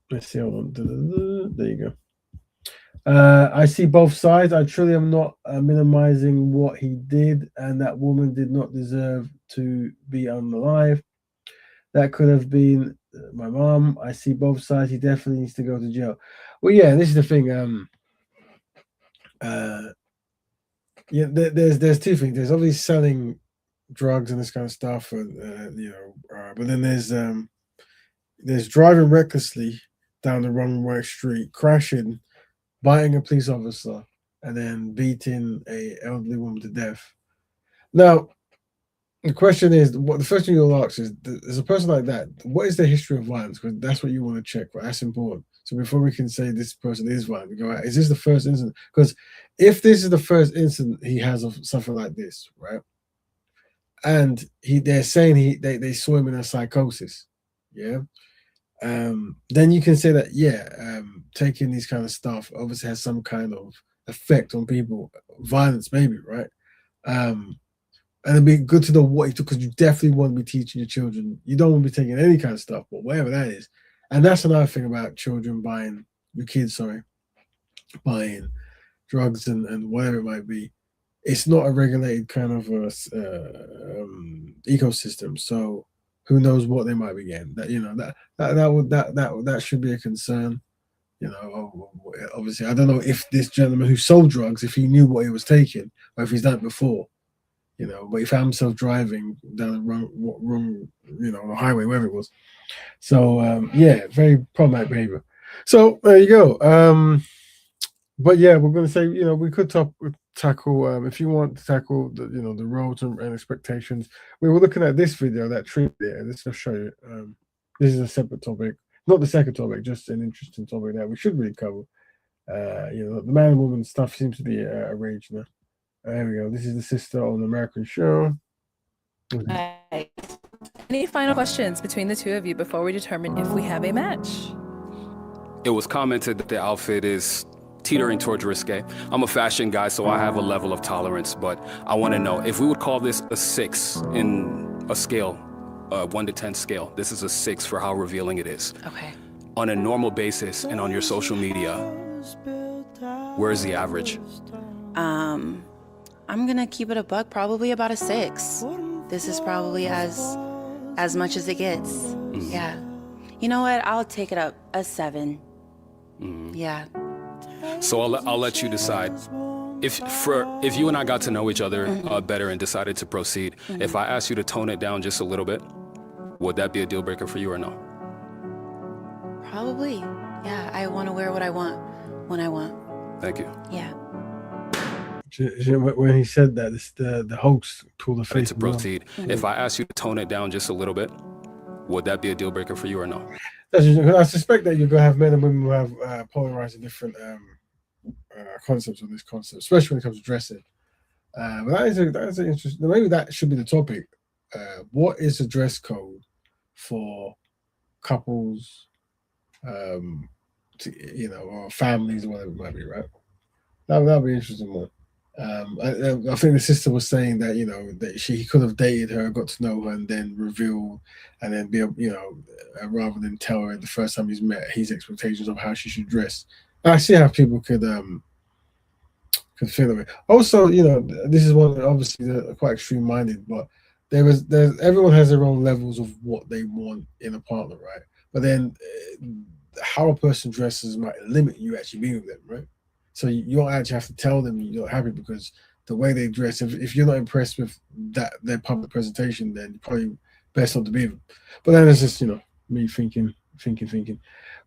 let's see. Hold on. There you go. I see both sides. I truly am not minimizing what he did, and that woman did not deserve to be unalive. That could have been my mom. I see both sides. He definitely needs to go to jail. Well, yeah, this is the thing. Yeah, there's 2 things. There's obviously selling drugs and this kind of stuff, and but then there's driving recklessly down the wrong way street, crashing, biting a police officer, and then beating a elderly woman to death. Now, the question is, the first thing you'll ask is, as a person like that, what is the history of violence? Because that's what you want to check, right? That's important. So before we can say this person is violent, we go, is this the first incident? Because if this is the first incident he has of something like this, right? And they're saying they saw him in a psychosis, yeah. Then you can say that, taking these kind of stuff obviously has some kind of effect on people, violence maybe, right? And it'd be good to know what he took, because you definitely want to be teaching your children. You don't want to be taking any kind of stuff, but whatever that is. And that's another thing about children buying drugs and whatever it might be. It's not a regulated kind of ecosystem, so who knows what they might be getting? That should be a concern. Obviously, I don't know if this gentleman who sold drugs, if he knew what he was taking, or if he's done it before. But he found himself driving down the wrong, on the highway, wherever it was. So very problematic behavior. So there you go. But yeah, we're going to say, we could tackle if you want to tackle the the roles and expectations. We were looking at this video, that tree there. Let's just show you. This is a separate topic, not the second topic, just an interesting topic that we should really cover. The man and woman stuff seems to be arranged now. There we go. This is the sister on the American show. Right. Any final questions between the 2 of you before we determine if we have a match? It was commented that the outfit is teetering towards risque. I'm a fashion guy, so I have a level of tolerance, but I want to know if we would call this a 6 in a scale, 1 to 10 scale. This is a 6 for how revealing it is. Okay. On a normal basis and on your social media, where is the average? I'm gonna keep it a buck, probably about a 6. This is probably as much as it gets. Yeah. You know what? I'll take it up a 7. Yeah. So I'll let you decide. If you and I got to know each other better and decided to proceed, if I asked you to tone it down just a little bit, would that be a deal breaker for you or no? Probably. Yeah. I want to wear what I want when I want. Thank you. Yeah. When he said that, the host pulled the face. To proceed, if I asked you to tone it down just a little bit, would that be a deal breaker for you or no? I suspect that you're going to have men and women who have polarizing different concepts on this concept, especially when it comes to dressing. But that is an interesting. Maybe that should be the topic. What is the dress code for couples, or families, or whatever it might be, right? That'll be an interesting one. I think the sister was saying that that he could have dated her, got to know her, and then reveal, and then be rather than tell her the first time he's met his expectations of how she should dress. I see how people could feel it. Also, this is one obviously they're quite extreme minded, but everyone has their own levels of what they want in a partner, right? But then how a person dresses might limit you actually being with them, right? So you don't actually have to tell them you're not happy because the way they dress, if you're not impressed with their public presentation, then you're probably best not to be with them. But then it's just, me thinking.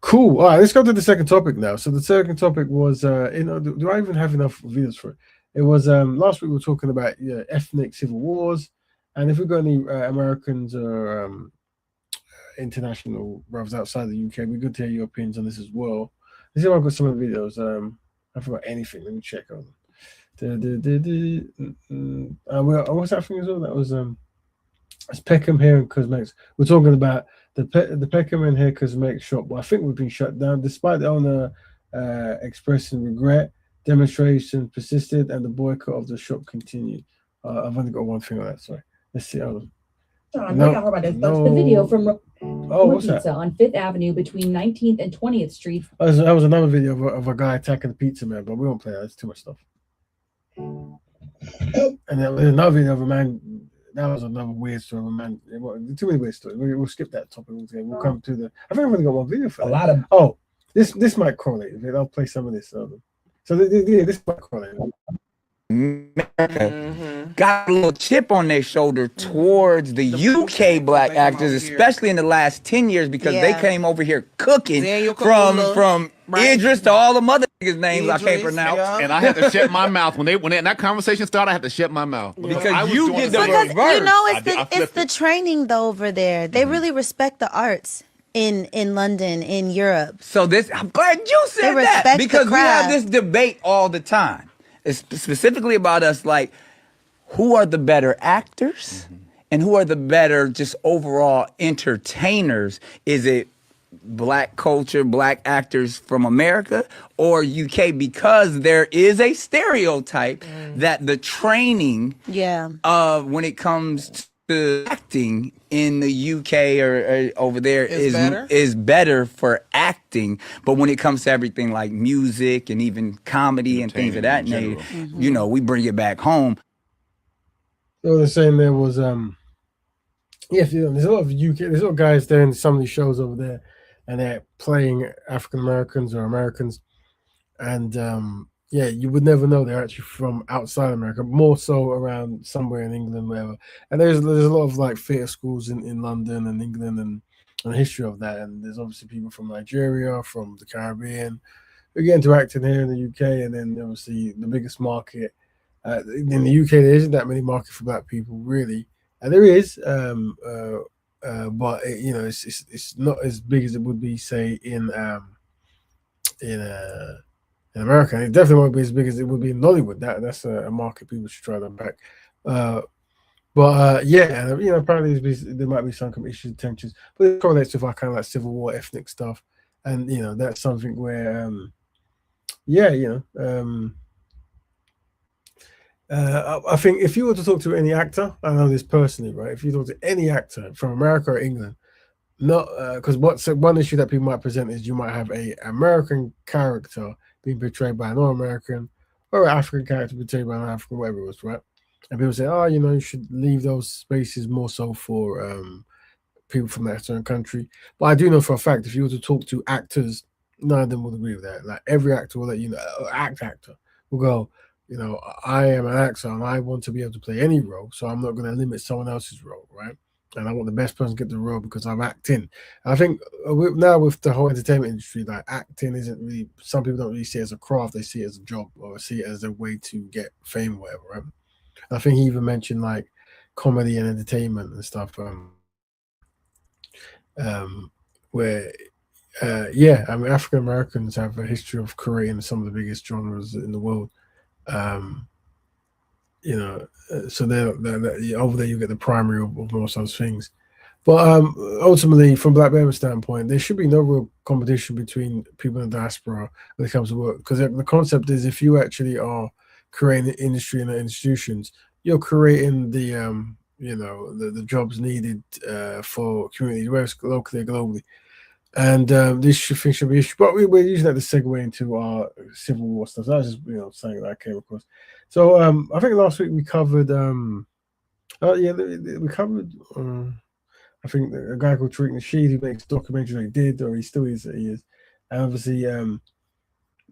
Cool. All right, let's go to the second topic now. So the second topic was, do I even have enough videos for it? It was last week we were talking about ethnic civil wars, and if we've got any Americans or international brothers outside the UK, we're good to hear your opinions on this as well. Let's see if I've got some of the videos. I forgot anything. Let me check on them. What's that thing as well? That was it's Peckham Hair and Cosmetics. We're talking about the Peckham and Hair Cosmetics shop. But I think we've been shut down despite the owner expressing regret. Demonstrations persisted and the boycott of the shop continued. I've only got one thing on that. Sorry. Let's see. The video from Pizza on 5th Avenue between 19th and 20th Street. That was another video of a guy attacking the pizza man, but we won't play that. It's too much stuff. And then another video of a man. That was another weird story of a man. Too many weird stories. We'll skip that topic altogether. We'll come to the. I think I've only got one video for that. Oh, this might correlate. I'll play some of this. So this might correlate. America got a little chip on their shoulder towards the UK black actors, especially in the last 10 years, because they came over here cooking from Idris to all the mother niggas' names I can't pronounce. And I had to shut my mouth when that conversation started. I had to shut my mouth because you get the reverse. It's the training though over there. They really respect the arts in London, in Europe. So I'm glad you said that, because we have this debate all the time. It's specifically about us, like, who are the better actors and who are the better just overall entertainers? Is it black culture, black actors from America or UK? Because there is a stereotype that the training when it comes to acting in the UK or over there is better for acting, but when it comes to everything like music and even comedy and things of that nature, we bring it back home. So they're saying there was there's a lot of UK, there's a lot of guys there in some of these shows over there, and they're playing African Americans or Americans, and you would never know they're actually from outside America, more so around somewhere in England, wherever. And there's a lot of like theatre schools in London and England and the history of that. And there's obviously people from Nigeria, from the Caribbean, who get into acting here in the UK. And then obviously the biggest market in the UK, there isn't that many market for black people really. And there is, but it's not as big as it would be, say, in America. And it definitely won't be as big as it would be in Hollywood. That's a market people should try them back. Apparently there might be some issues, tensions, but it correlates with our kind of like civil war, ethnic stuff, and that's something where, I think if you were to talk to any actor, I know this personally, right? If you talk to any actor from America or England, not because one issue that people might present is you might have a American character being portrayed by an American or an African character portrayed by an African, whatever it was, right? And people say, you should leave those spaces more so for people from that certain country. But I do know for a fact, if you were to talk to actors, none of them would agree with that. Like every actor will let you know, actor will go, I am an actor and I want to be able to play any role, so I'm not going to limit someone else's role, right? And I want the best person to get the role because I'm acting. I think now with the whole entertainment industry, like acting isn't really, some people don't really see it as a craft, they see it as a job or see it as a way to get fame or whatever, right? I think he even mentioned like comedy and entertainment and stuff, where African Americans have a history of creating some of the biggest genres in the world. So they're over there you get the primary of most of those things. But ultimately, from Black Betterment standpoint, there should be no real competition between people in the diaspora when it comes to work, because the concept is if you actually are creating the industry and the institutions, you're creating the the jobs needed for communities, whether it's locally or globally. And this thing should be issue, but we're using that to segue into our civil war stuff. So that's just something that I came across. So I think last week we covered we covered I think a guy called Tariq Nasheed who makes documentaries. He did, or he still is. And obviously,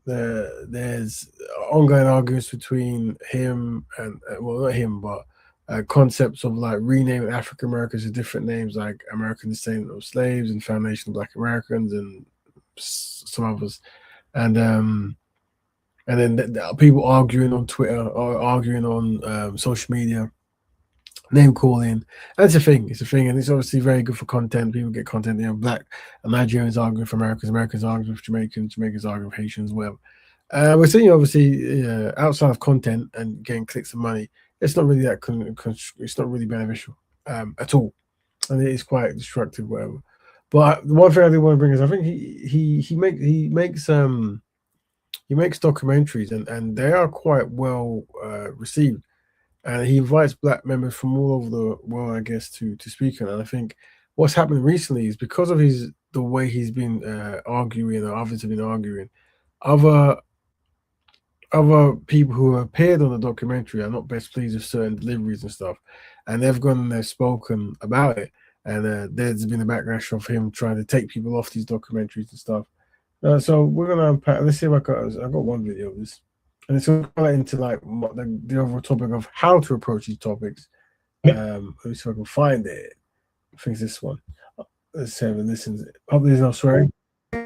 there's ongoing arguments between him and well, not him, but concepts of like renaming African Americans to different names, like American Descendant of Slaves and Foundation of Black Americans and some others, and then people arguing on Twitter or arguing on social media, name calling. That's a thing. It's a thing, and it's obviously very good for content. People get content. Black Nigerians arguing for Americans, Americans arguing for Jamaicans, Jamaicans arguing for Haitians, whatever. We're seeing obviously outside of content and getting clicks and money. It's not really that. It's not really beneficial at all, and it is quite destructive, whatever. But the one thing I do want to bring is I think he makes documentaries and they are quite well received. And he invites Black members from all over the world, I guess, to speak on. And I think what's happened recently is because of the way he's been arguing, or others have been arguing, other people who appeared on the documentary are not best pleased with certain deliveries and stuff, and they've gone and they've spoken about it. And there's been a backlash of him trying to take people off these documentaries and stuff. So we're gonna unpack. Let's see if I got one video of this. And it's going into like the overall topic of how to approach these topics. Let me see if I can find it. I think it's this one. Let's have a listen. Hope there's no swearing. We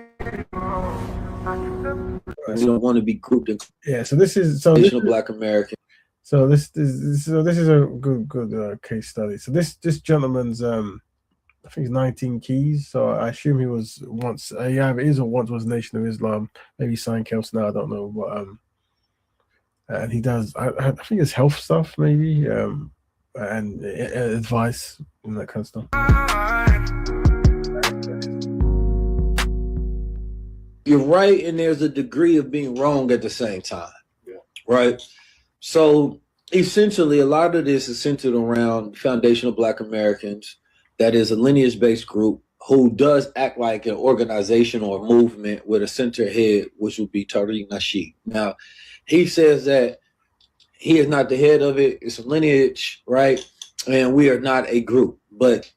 don't want to be grouped in. Yeah. So this is Black American. So this is a good case study. So this gentleman's I think he's 19 keys. So I assume he was once he either is or once was Nation of Islam. Maybe signed Kels now. I don't know, but and he does, I think it's health stuff, maybe, and advice and that kind of stuff. You're right, and there's a degree of being wrong at the same time, right? So essentially, a lot of this is centered around Foundational Black Americans. That is a lineage-based group who does act like an organization or a movement with a center head, which would be Tariq Nasheed. Now, he says that he is not the head of it. It's a lineage, right? And we are not a group, but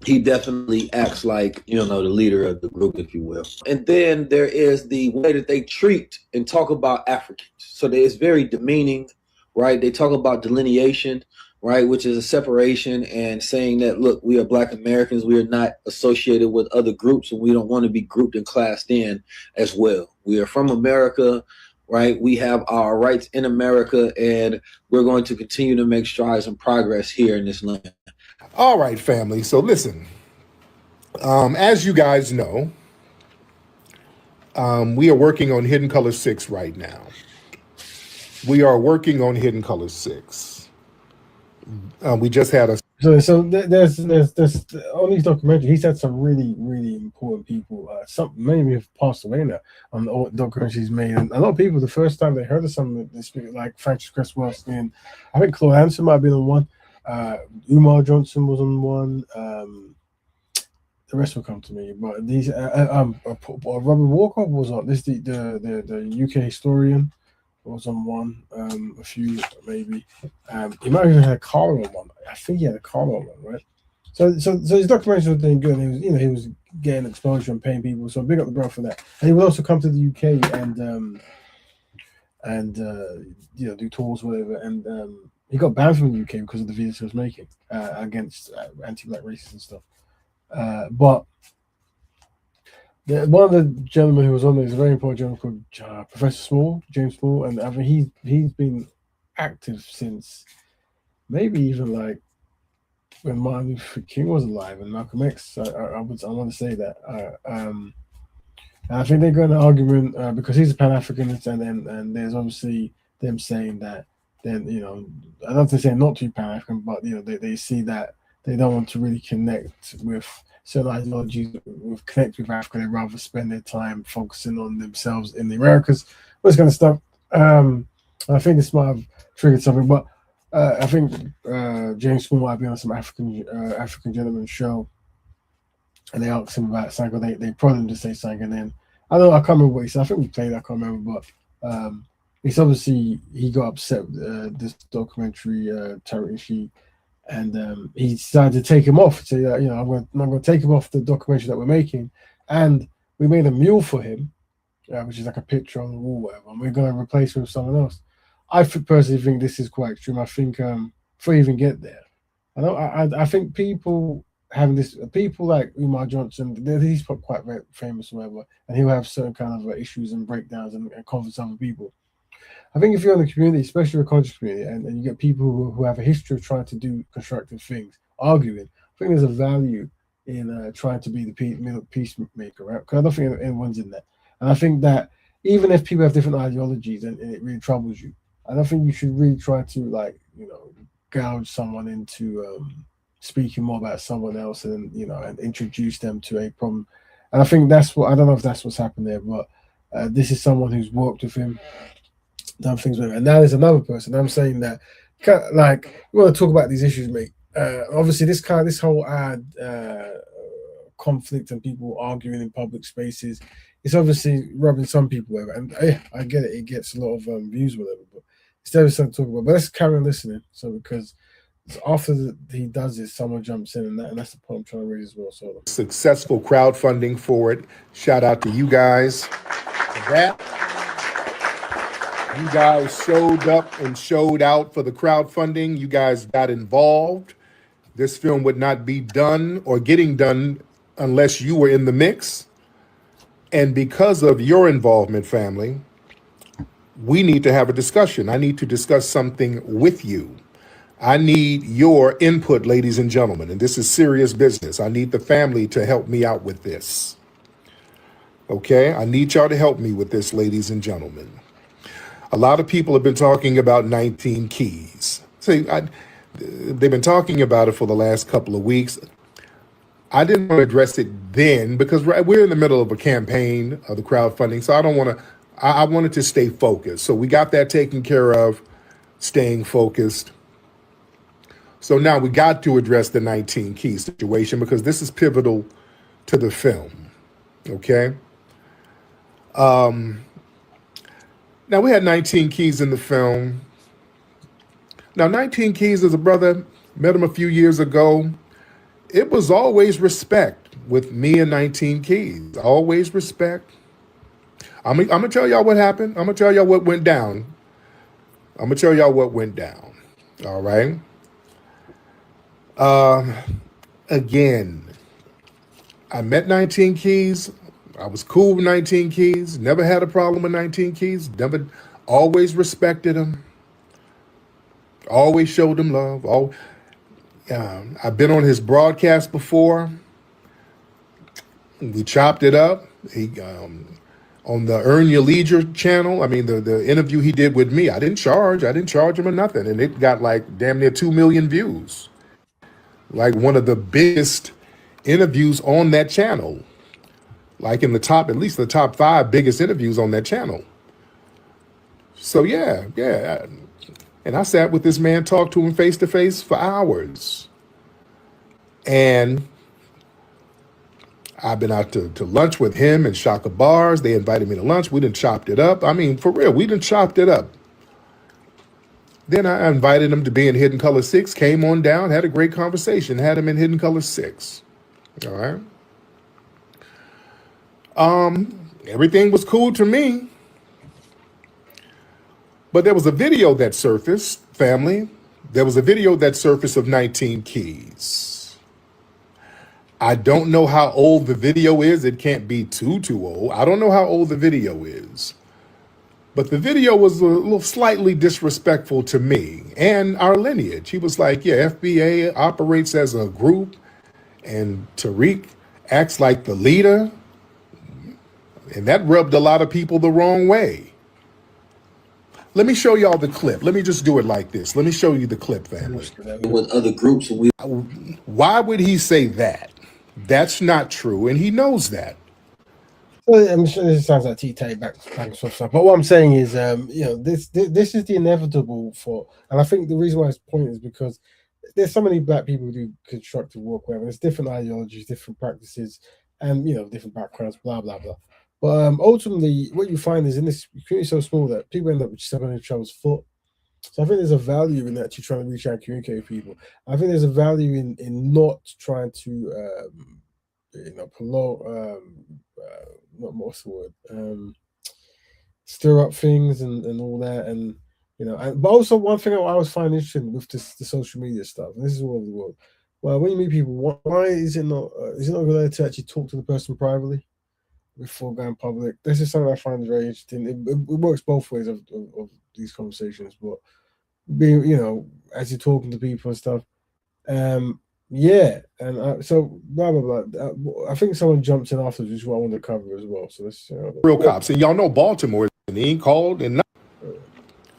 he definitely acts like, the leader of the group, if you will. And then there is the way that they treat and talk about Africans. So it's very demeaning, right? They talk about delineation, right? Which is a separation and saying that, look, we are Black Americans. We are not associated with other groups, and we don't want to be grouped and classed in as well. We are from America, right? We have our rights in America, and we're going to continue to make strides and progress here in this land. All right, family. So listen, as you guys know, we are working on Hidden Color 6 right now. We are working on Hidden Color 6. We just had a... So there's on these documentaries, he's had some really, really important people. Many have passed away now on the documentaries he's made. And a lot of people, the first time they heard of something, they speak like Francis Cresswell, and I think Claude Hanson might have been on one. Umar Johnson was on one. The rest will come to me. But these Robert Walker was on this. The UK historian was on one. A few maybe. He might have even had Carlo on one. I think he had a Carlo on one, right? So his documentaries were doing good. He was getting exposure and paying people. So big up the bro for that. And he would also come to the UK and do tours, whatever. And he got banned from the UK because of the videos he was making against anti-black racists and stuff. But one of the gentlemen who was on there is a very important gentleman called Professor Small, James Small, and I mean he's been active since maybe even like when Martin Luther King was alive and Malcolm X. I want to say that. And I think they got an argument because he's a Pan-Africanist, and there's obviously them saying that. Then I don't say not to be Pan-African, but they see that they don't want to really connect with certain ideologies, connect with Africa. They rather spend their time focusing on themselves in the Americas, all this kind of stuff. I think this might have triggered something, but I think James Small might be on some African gentleman show, and they asked him about something. They prodded him to say something, and then I can't remember what he said. I think we played. I can't remember, but. It's obviously he got upset with this documentary, Tariq Nasheed, and he decided to take him off. Say, I'm going to take him off the documentary that we're making, and we made a mule for him, which is like a picture on the wall, whatever, and we're going to replace it with someone else. I personally think this is quite extreme. I think before you even get there, I think people having this, people like Umar Johnson, he's quite very famous or whatever, and he'll have certain kind of issues and breakdowns and conflicts with other people. I think if you're in the community, especially the conscious community, and you get people who have a history of trying to do constructive things, arguing, I think there's a value in trying to be the peacemaker, right? Because I don't think anyone's in that. And I think that even if people have different ideologies and it really troubles you, I don't think you should really try to gouge someone into speaking more about someone else and and introduce them to a problem. And I think that's what, I don't know if that's what's happened there, but this is someone who's worked with him, done things with him, and now there's another person. I'm saying that we want to talk about these issues, mate. Obviously this whole ad conflict and people arguing in public spaces, it's obviously rubbing some people over, and I get it gets a lot of views, whatever, but it's never something to talk about. But let's carry on listening. So because after he does this, someone jumps in, and that's the point I'm trying to raise as well. So successful crowdfunding for it. Shout out to you guys for that. You guys showed up and showed out for the crowdfunding. You guys got involved. This film would not be done or getting done unless you were in the mix. And because of your involvement, family, we need to have a discussion. I need to discuss something with you. I need your input, ladies and gentlemen, and this is serious business. I need the family to help me out with this. Okay? I need y'all to help me with this, ladies and gentlemen. A lot of people have been talking about 19 Keys. See, they've been talking about it for the last couple of weeks. I didn't want to address it then because we're in the middle of a campaign of the crowdfunding, so I don't want to. I wanted to stay focused. So we got that taken care of, staying focused. So now we got to address the 19 Keys situation because this is pivotal to the film. Okay. Now we had 19 Keys in the film. Now 19 Keys is a brother, met him a few years ago. It was always respect with me and 19 Keys. Always respect. I'm gonna tell y'all what happened. I'm gonna tell y'all what went down. All right. Again, I met 19 Keys. I was cool with 19 Keys. Never had a problem with 19 Keys. Never, always respected him. Always showed him love. I've been on his broadcast before. We chopped it up. He on the Earn Your Leisure channel. I mean, the interview he did with me, I didn't charge him or nothing. And it got like damn near 2 million views. Like one of the biggest interviews on that channel. Like in the top, at least the top 5 biggest interviews on that channel. So yeah. And I sat with this man, talked to him face to face for hours. And I've been out to lunch with him and Shaka Bars. They invited me to lunch. We done chopped it up. I mean, for real, we done chopped it up. Then I invited him to be in Hidden Color 6, came on down, had a great conversation, had him in Hidden Color 6. All right. Everything was cool to me. But there was a video that surfaced, family. There was a video that surfaced of 19 Keys. I don't know how old the video is. It can't be too old. I don't know how old the video is. But the video was a little slightly disrespectful to me and our lineage. He was like, yeah, FBA operates as a group and Tariq acts like the leader. And that rubbed a lot of people the wrong way. Let me show y'all the clip. Let me just do it like this. Let me show you the clip, family. With other groups, why would he say that? That's not true, and he knows that. Well, I'm sure this sounds like T-Tay back and stuff. But what I'm saying is, this is the inevitable for, and I think the reason why it's point is because there's so many black people who do constructive work, wherever there's different ideologies, different practices, and different backgrounds, blah blah blah. But ultimately, what you find is in this community so small that people end up stepping on each other's foot. So I think there's a value in actually trying to reach out and communicate with people. I think there's a value in not trying to, what's the word, stir up things and all that, and but also one thing I was finding interesting with the social media stuff, and this is all over the world. Well, when you meet people, why is it not good to actually talk to the person privately before going public? This is something I find very interesting. It works both ways of these conversations, but being, as you're talking to people and stuff, yeah, and so blah blah blah. I think someone jumped in afterwards, which is what I want to cover as well. So let's real cops, and y'all know Baltimore is being called and not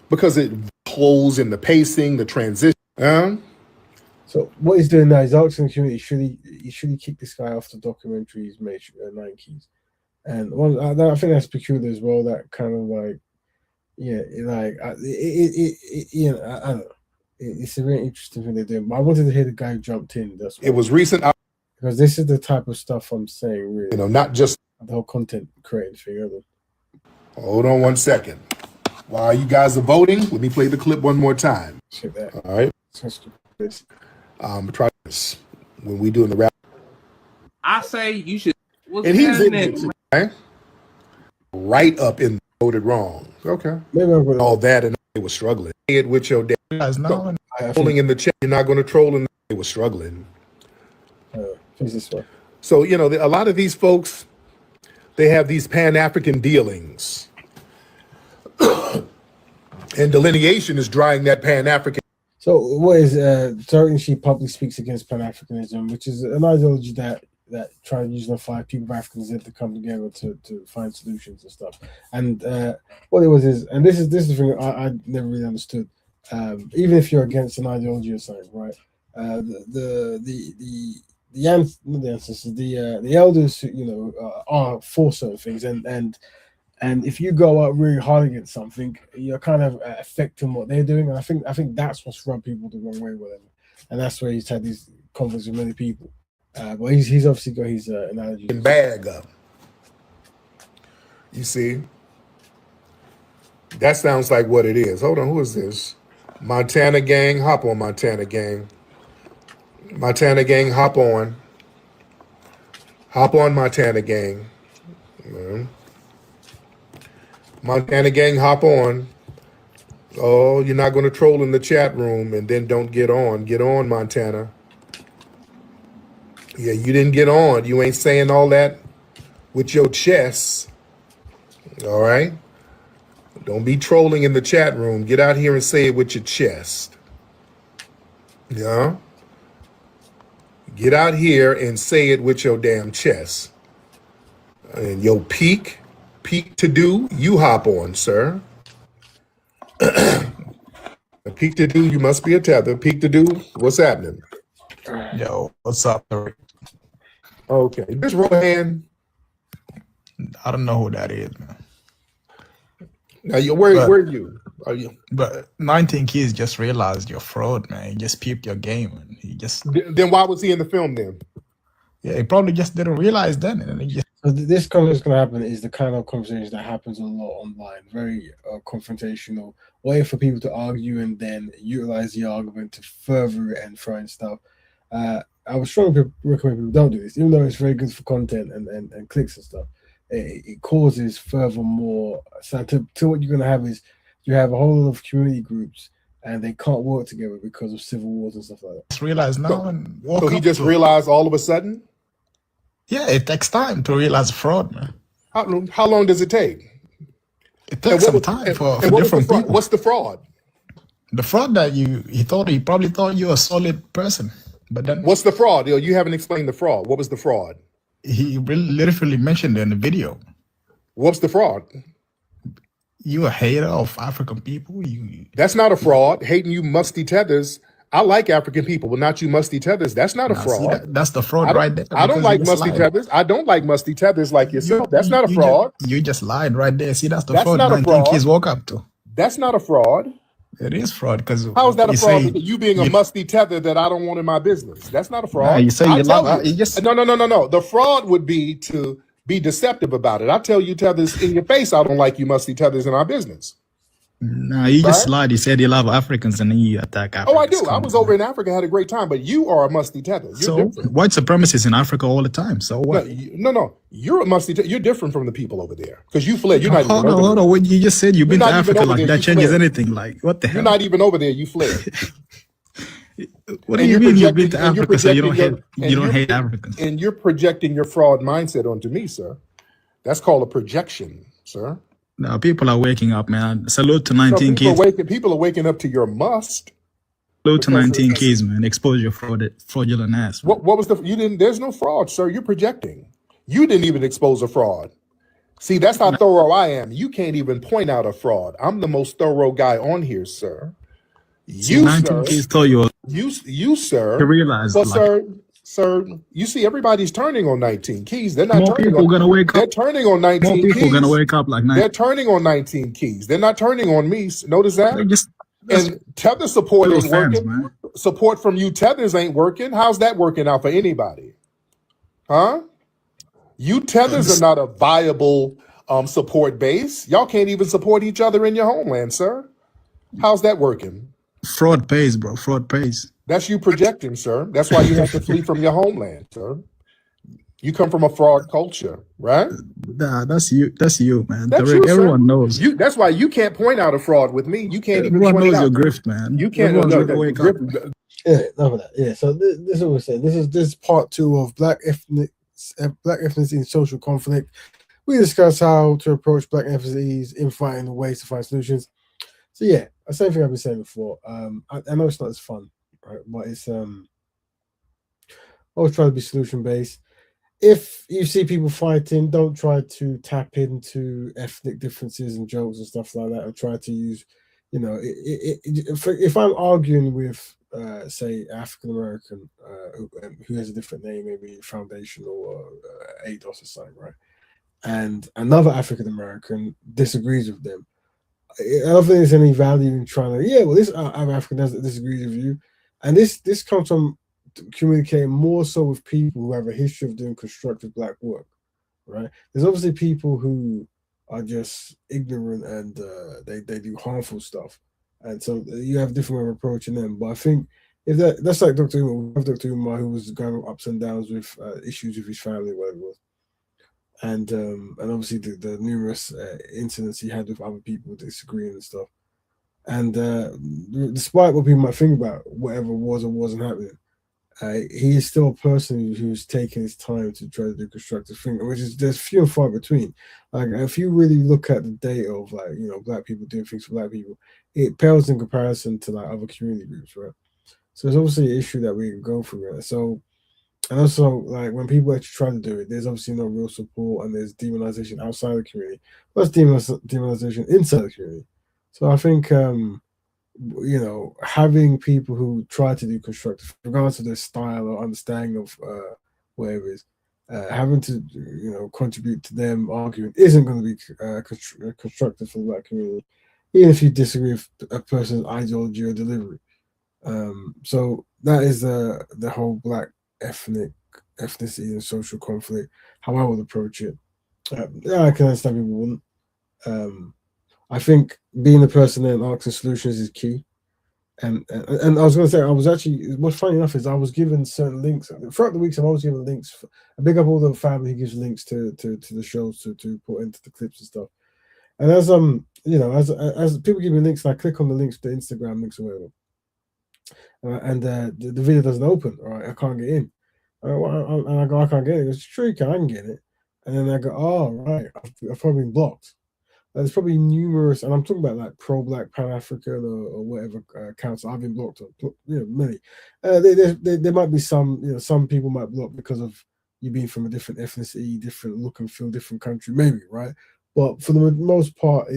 because it holds in the pacing, the transition. So what he's doing now, he's asking the community, should he kick this guy off the documentary he's made, Nine Keys? And I think that's peculiar as well. That kind of like, I don't know. It's a really interesting thing they're doing. But I wanted to hear the guy who jumped in. It was recent because this is the type of stuff I'm saying. Really, not just the whole content creating thing. Hold on 1 second. While you guys are voting, let me play the clip one more time. Check that. All right. Try this when we doing the rap. I say you should. And he's in it, right? Right up in voted wrong. Okay. Maybe all that and they were struggling. It with your dad. Trolling in the chat. You're not going to troll and they were struggling. So a lot of these folks, they have these Pan-African dealings, and delineation is drying that Pan-African. So what is certainly she publicly speaks against Pan-Africanism, which is an ideology that tries to unify people of Africans to come together to find solutions and stuff. And what it was is, and this is the thing I never really understood. Even if you're against an ideology or something, right? The ancestors, the elders, are for certain things, and if you go out really hard against something, you're kind of affecting what they're doing. And I think that's what's rubbed people the wrong way with him, and that's where he's had these conflicts with many people. But he's obviously got his analogy. Bag up. You see, that sounds like what it is. Hold on, who is this? Montana gang, hop on, Montana gang. Montana gang, hop on. Hop on, Montana gang. Montana gang, hop on. Oh, you're not going to troll in the chat room and then don't get on. Get on, Montana. Yeah, you didn't get on. You ain't saying all that with your chest. All right? Don't be trolling in the chat room. Get out here and say it with your chest. Yeah? Get out here and say it with your damn chest. And your peak to do, you hop on, sir. Peak to do, you must be a tether. Peak to do, what's happening? Yo, what's up? Okay, this Rohan. I don't know who that is, man. Now, where are you? Are you? But 19 Keys just realized you're fraud, man. He just peeped your game, and he just. Then why was he in the film then? Yeah, he probably just didn't realize then, and he just. So this conversation going to happen is the kind of conversation that happens a lot online, very confrontational, way for people to argue and then utilize the argument to further it and throw in stuff. I would strongly recommend people don't do this, even though it's very good for content and clicks and stuff. It causes furthermore. So to what you're going to have is you have a whole lot of community groups and they can't work together because of civil wars and stuff like that. Just realized now so he just realized all of a sudden? Yeah, it takes time to realize fraud, man. How long does it take? It takes some time for different people. What's the fraud? The fraud that he probably thought you were a solid person. But then what's the fraud? You haven't explained the fraud. What was the fraud? He literally mentioned it in the video. What's the fraud? You a hater of African people? That's not a fraud. Hating you musty tethers. I like African people, but not you musty tethers. That's not a fraud. See, that's the fraud right there. I don't like musty tethers. I don't like musty tethers like yourself. That's not a fraud. You just lied right there. See, that's the fraud. Not a fraud. Kids walk up to. That's not a fraud. It is fraud because how is that a fraud? You being a musty tether that I don't want in my business. That's not a fraud. Nah, you say you love. No. The fraud would be to be deceptive about it. I tell you tethers in your face, I don't like you musty tethers in our business. Nah, you just lied. You said you love Africans and then you attack Africans. Oh, I do. I was over in Africa, had a great time, but you are a musty tether. You're So different. white supremacists in Africa all the time. So what? No. You're a musty tether. You're different from the people over there because you fled. You're not even Hold over on. there. What you just said, you've been to Africa, like there, that changes fled. anything. Like, what the hell? You're not even over there. You fled. What do you mean you've been to Africa so you don't hate Africans? And you're projecting your fraud mindset onto me, sir. That's called a projection, sir. No, people are waking up, man. Salute to 19 kids. People are waking up to your must. Salute to 19 kids, man. Expose your fraudulent ass. Man. What was there's no fraud, sir. You're projecting. You didn't even expose a fraud. See, that's how thorough I am. You can't even point out a fraud. I'm the most thorough guy on here, sir. You, 19 kids told you. You, sir. To realize, but sir, you see, everybody's turning on 19 keys. They're not more turning people on. Gonna wake up. They're turning on 19 more people keys. Gonna wake up like 19. They're turning on 19 keys. They're not turning on me. Notice that. And Tether support ain't working. Man. Support from you Tethers ain't working. How's that working out for anybody? Huh? You Tethers are not a viable support base. Y'all can't even support each other in your homeland, sir. How's that working? Fraud pays, bro. Fraud pays. That's you projecting, sir. That's why you have to flee from your homeland, sir. You come from a fraud culture, right? Nah, that's you. That's you, man. That's you, everyone knows. That's why you can't point out a fraud with me. You can't even point knows it out. Your grift, man. You can't. Wake up. Yeah, enough of that. Yeah. So this is what we're saying. This is part 2 of Black ethnicity and social conflict. We discuss how to approach Black ethnicities, infighting, the ways to find solutions. So yeah, the same thing I've been saying before. I know it's not as fun, right? But it's always try to be solution based. If you see people fighting, don't try to tap into ethnic differences and jokes and stuff like that, and try to use, if I'm arguing with, say, African American who has a different name, maybe Foundation or ADOS or something, right? And another African American disagrees with them. I don't think there's any value in trying to, this I'm African that disagrees with you, and this comes from communicating more so with people who have a history of doing constructive Black work, right? There's obviously people who are just ignorant and they do harmful stuff, and so you have a different way of approaching them. But I think if that's like Dr. Umar, who was going ups and downs with issues with his family, whatever it was. And obviously the numerous incidents he had with other people disagreeing and stuff. And despite what people might think about whatever was or wasn't happening, he is still a person who's taking his time to try to do constructive thinking, which is there's few and far between. Like if you really look at the data of Black people doing things for Black people, it pales in comparison to like other community groups, right? So it's obviously an issue that we can go through. Right? So. And also, like when people actually try to do it, there's obviously no real support, and there's demonization outside the community, plus demonization inside the community. So I think, having people who try to do constructive, regardless of their style or understanding of whatever it is, having to contribute to them arguing isn't going to be constructive for the Black community, even if you disagree with a person's ideology or delivery. So that is the whole Black ethnicity and social conflict, how I would approach it. I can understand people wouldn't. I think being the person there and asking solutions is key. And I was going to say, I was actually, what's funny enough is I was given certain links throughout the weeks. I'm always given links. I big up all the family who gives links to the shows to put into the clips and stuff. And as as people give me links, and I click on the links, the Instagram links or whatever. And the video doesn't open, all right? I can't get in. And I go, I can't get it. He goes, sure you can, I can get it. And then I go, oh, right, I've probably been blocked. There's probably numerous, and I'm talking about like pro-Black, Pan-African or whatever accounts I've been blocked on, many. There might be some, some people might block because of you being from a different ethnicity, different look and feel, different country, maybe, right? But for the most part,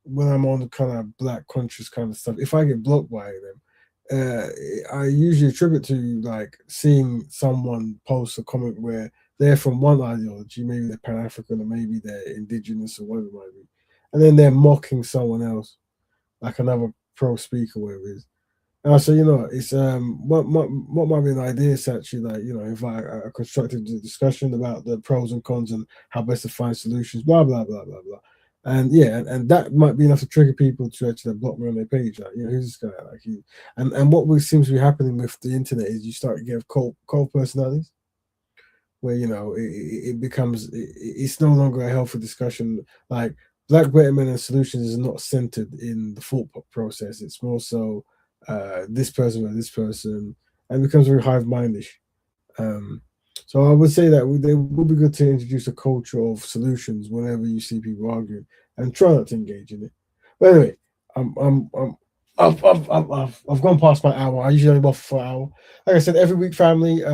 when I'm on the kind of Black conscious kind of stuff, if I get blocked by them, I usually attribute to like seeing someone post a comment where they're from one ideology, maybe they're Pan-African or maybe they're indigenous or whatever it might be, and then they're mocking someone else, like another pro speaker, whatever it is. And I say, it's what might be an idea is actually like invite a constructive discussion about the pros and cons and how best to find solutions, blah blah blah blah blah. And yeah, and that might be enough to trigger people to actually block me on their page. Like, who's this guy? Like, and what seems to be happening with the internet is you start to get cold personalities, where it becomes it's no longer a healthy discussion. Like Black Betterment and solutions is not centered in the thought process. It's more so this person or this person, and it becomes very hive-mindish. So I would say that it would be good to introduce a culture of solutions whenever you see people arguing, and try not to engage in it. But anyway, I've gone past my hour. I usually only go for an hour. Like I said, every week, family,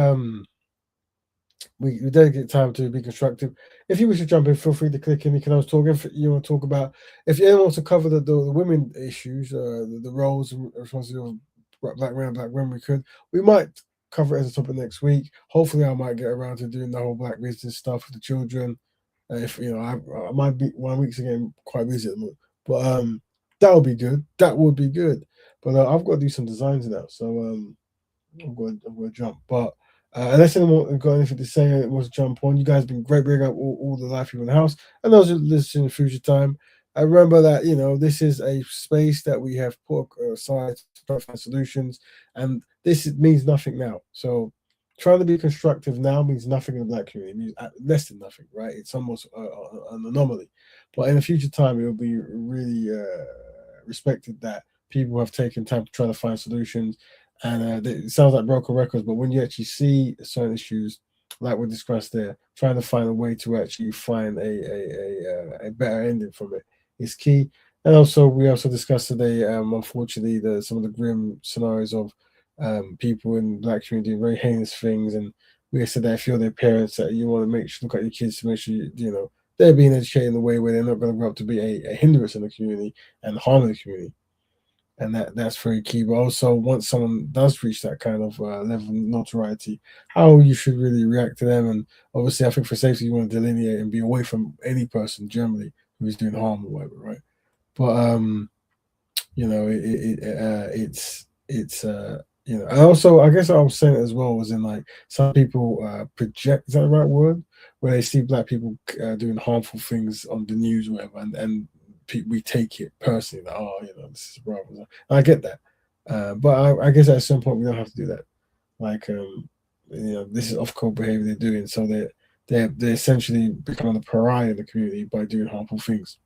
we dedicate time to be constructive. If you wish to jump in, feel free to click in. You can always talk. If you want to talk about, if you want to cover the women issues, the roles and responsibilities of black women, we could. We might cover it as a topic next week. Hopefully, I might get around to doing the whole black business stuff with the children. If I might be 1 week's again quite busy at the moment, but that would be good. That would be good. But I've got to do some designs now, so I'm going to jump. But unless anyone got anything to say and wants to jump on, you guys have been great bringing up all the live people in the house, and those who listen in the future time. I remember that this is a space that we have put aside to find solutions, and this means nothing now. So trying to be constructive now means nothing in the black community. It means less than nothing, right? It's almost an anomaly. But in a future time, it will be really respected that people have taken time to try to find solutions. And it sounds like broken records, but when you actually see certain issues, like we discussed there, trying to find a way to actually find a better ending from it is key. And also, we also discussed today, unfortunately, some of the grim scenarios of people in the black community doing very heinous things. And we said that if you're their parents, that you want to look at your kids to make sure they're being educated in a way where they're not going to grow up to be a hindrance in the community and harm the community. And that's very key. But also, once someone does reach that kind of level of notoriety, how you should really react to them. And obviously, I think for safety, you want to delineate and be away from any person generally who is doing harm or whatever, right? But and also, I guess what I was saying as well was in like some people project, is that the right word? Where they see black people doing harmful things on the news or whatever, and we take it personally, like, this is a problem. I get that, but I guess at some point we don't have to do that. Like, this is off-code behavior they're doing, so they're essentially becoming a pariah in the community by doing harmful things.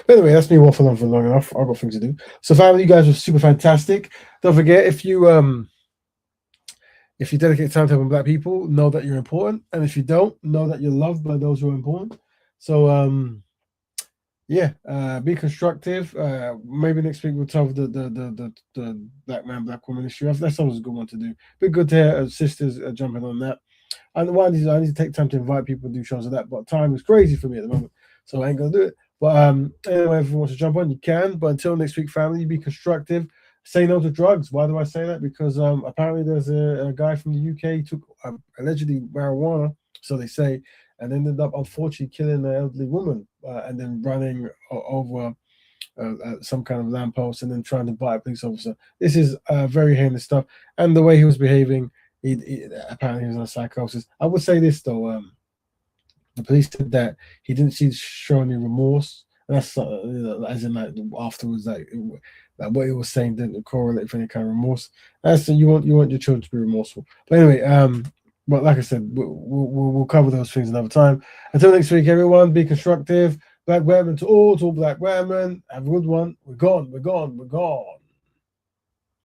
But anyway, that's me waffling on for long enough. I've got things to do. So, family, you guys were super fantastic. Don't forget, if you dedicate time to helping black people, know that you're important, and if you don't, know that you're loved by those who are important. So, be constructive. Maybe next week we'll cover the black man, black woman issue. That's always a good one to do. Be good to hear sisters jumping on that. And I need to take time to invite people to do shows of that, but time is crazy for me at the moment, so I ain't gonna do it. But anyway, if you want to jump on, you can. But until next week, family, be constructive. Say no to drugs. Why do I say that? Because apparently there's a guy from the UK took allegedly marijuana, so they say, and ended up unfortunately killing an elderly woman and then running over some kind of lamppost and then trying to bite a police officer. This is very heinous stuff. And the way he was behaving, he apparently he was on psychosis. I would say this though, the police said that he didn't show any remorse. And that's as in like afterwards, like what he was saying didn't correlate with any kind of remorse. That's you want your children to be remorseful. But anyway, but like I said, we'll cover those things another time. Until next week, everyone, be constructive. Black women to all black women. Have a good one. We're gone.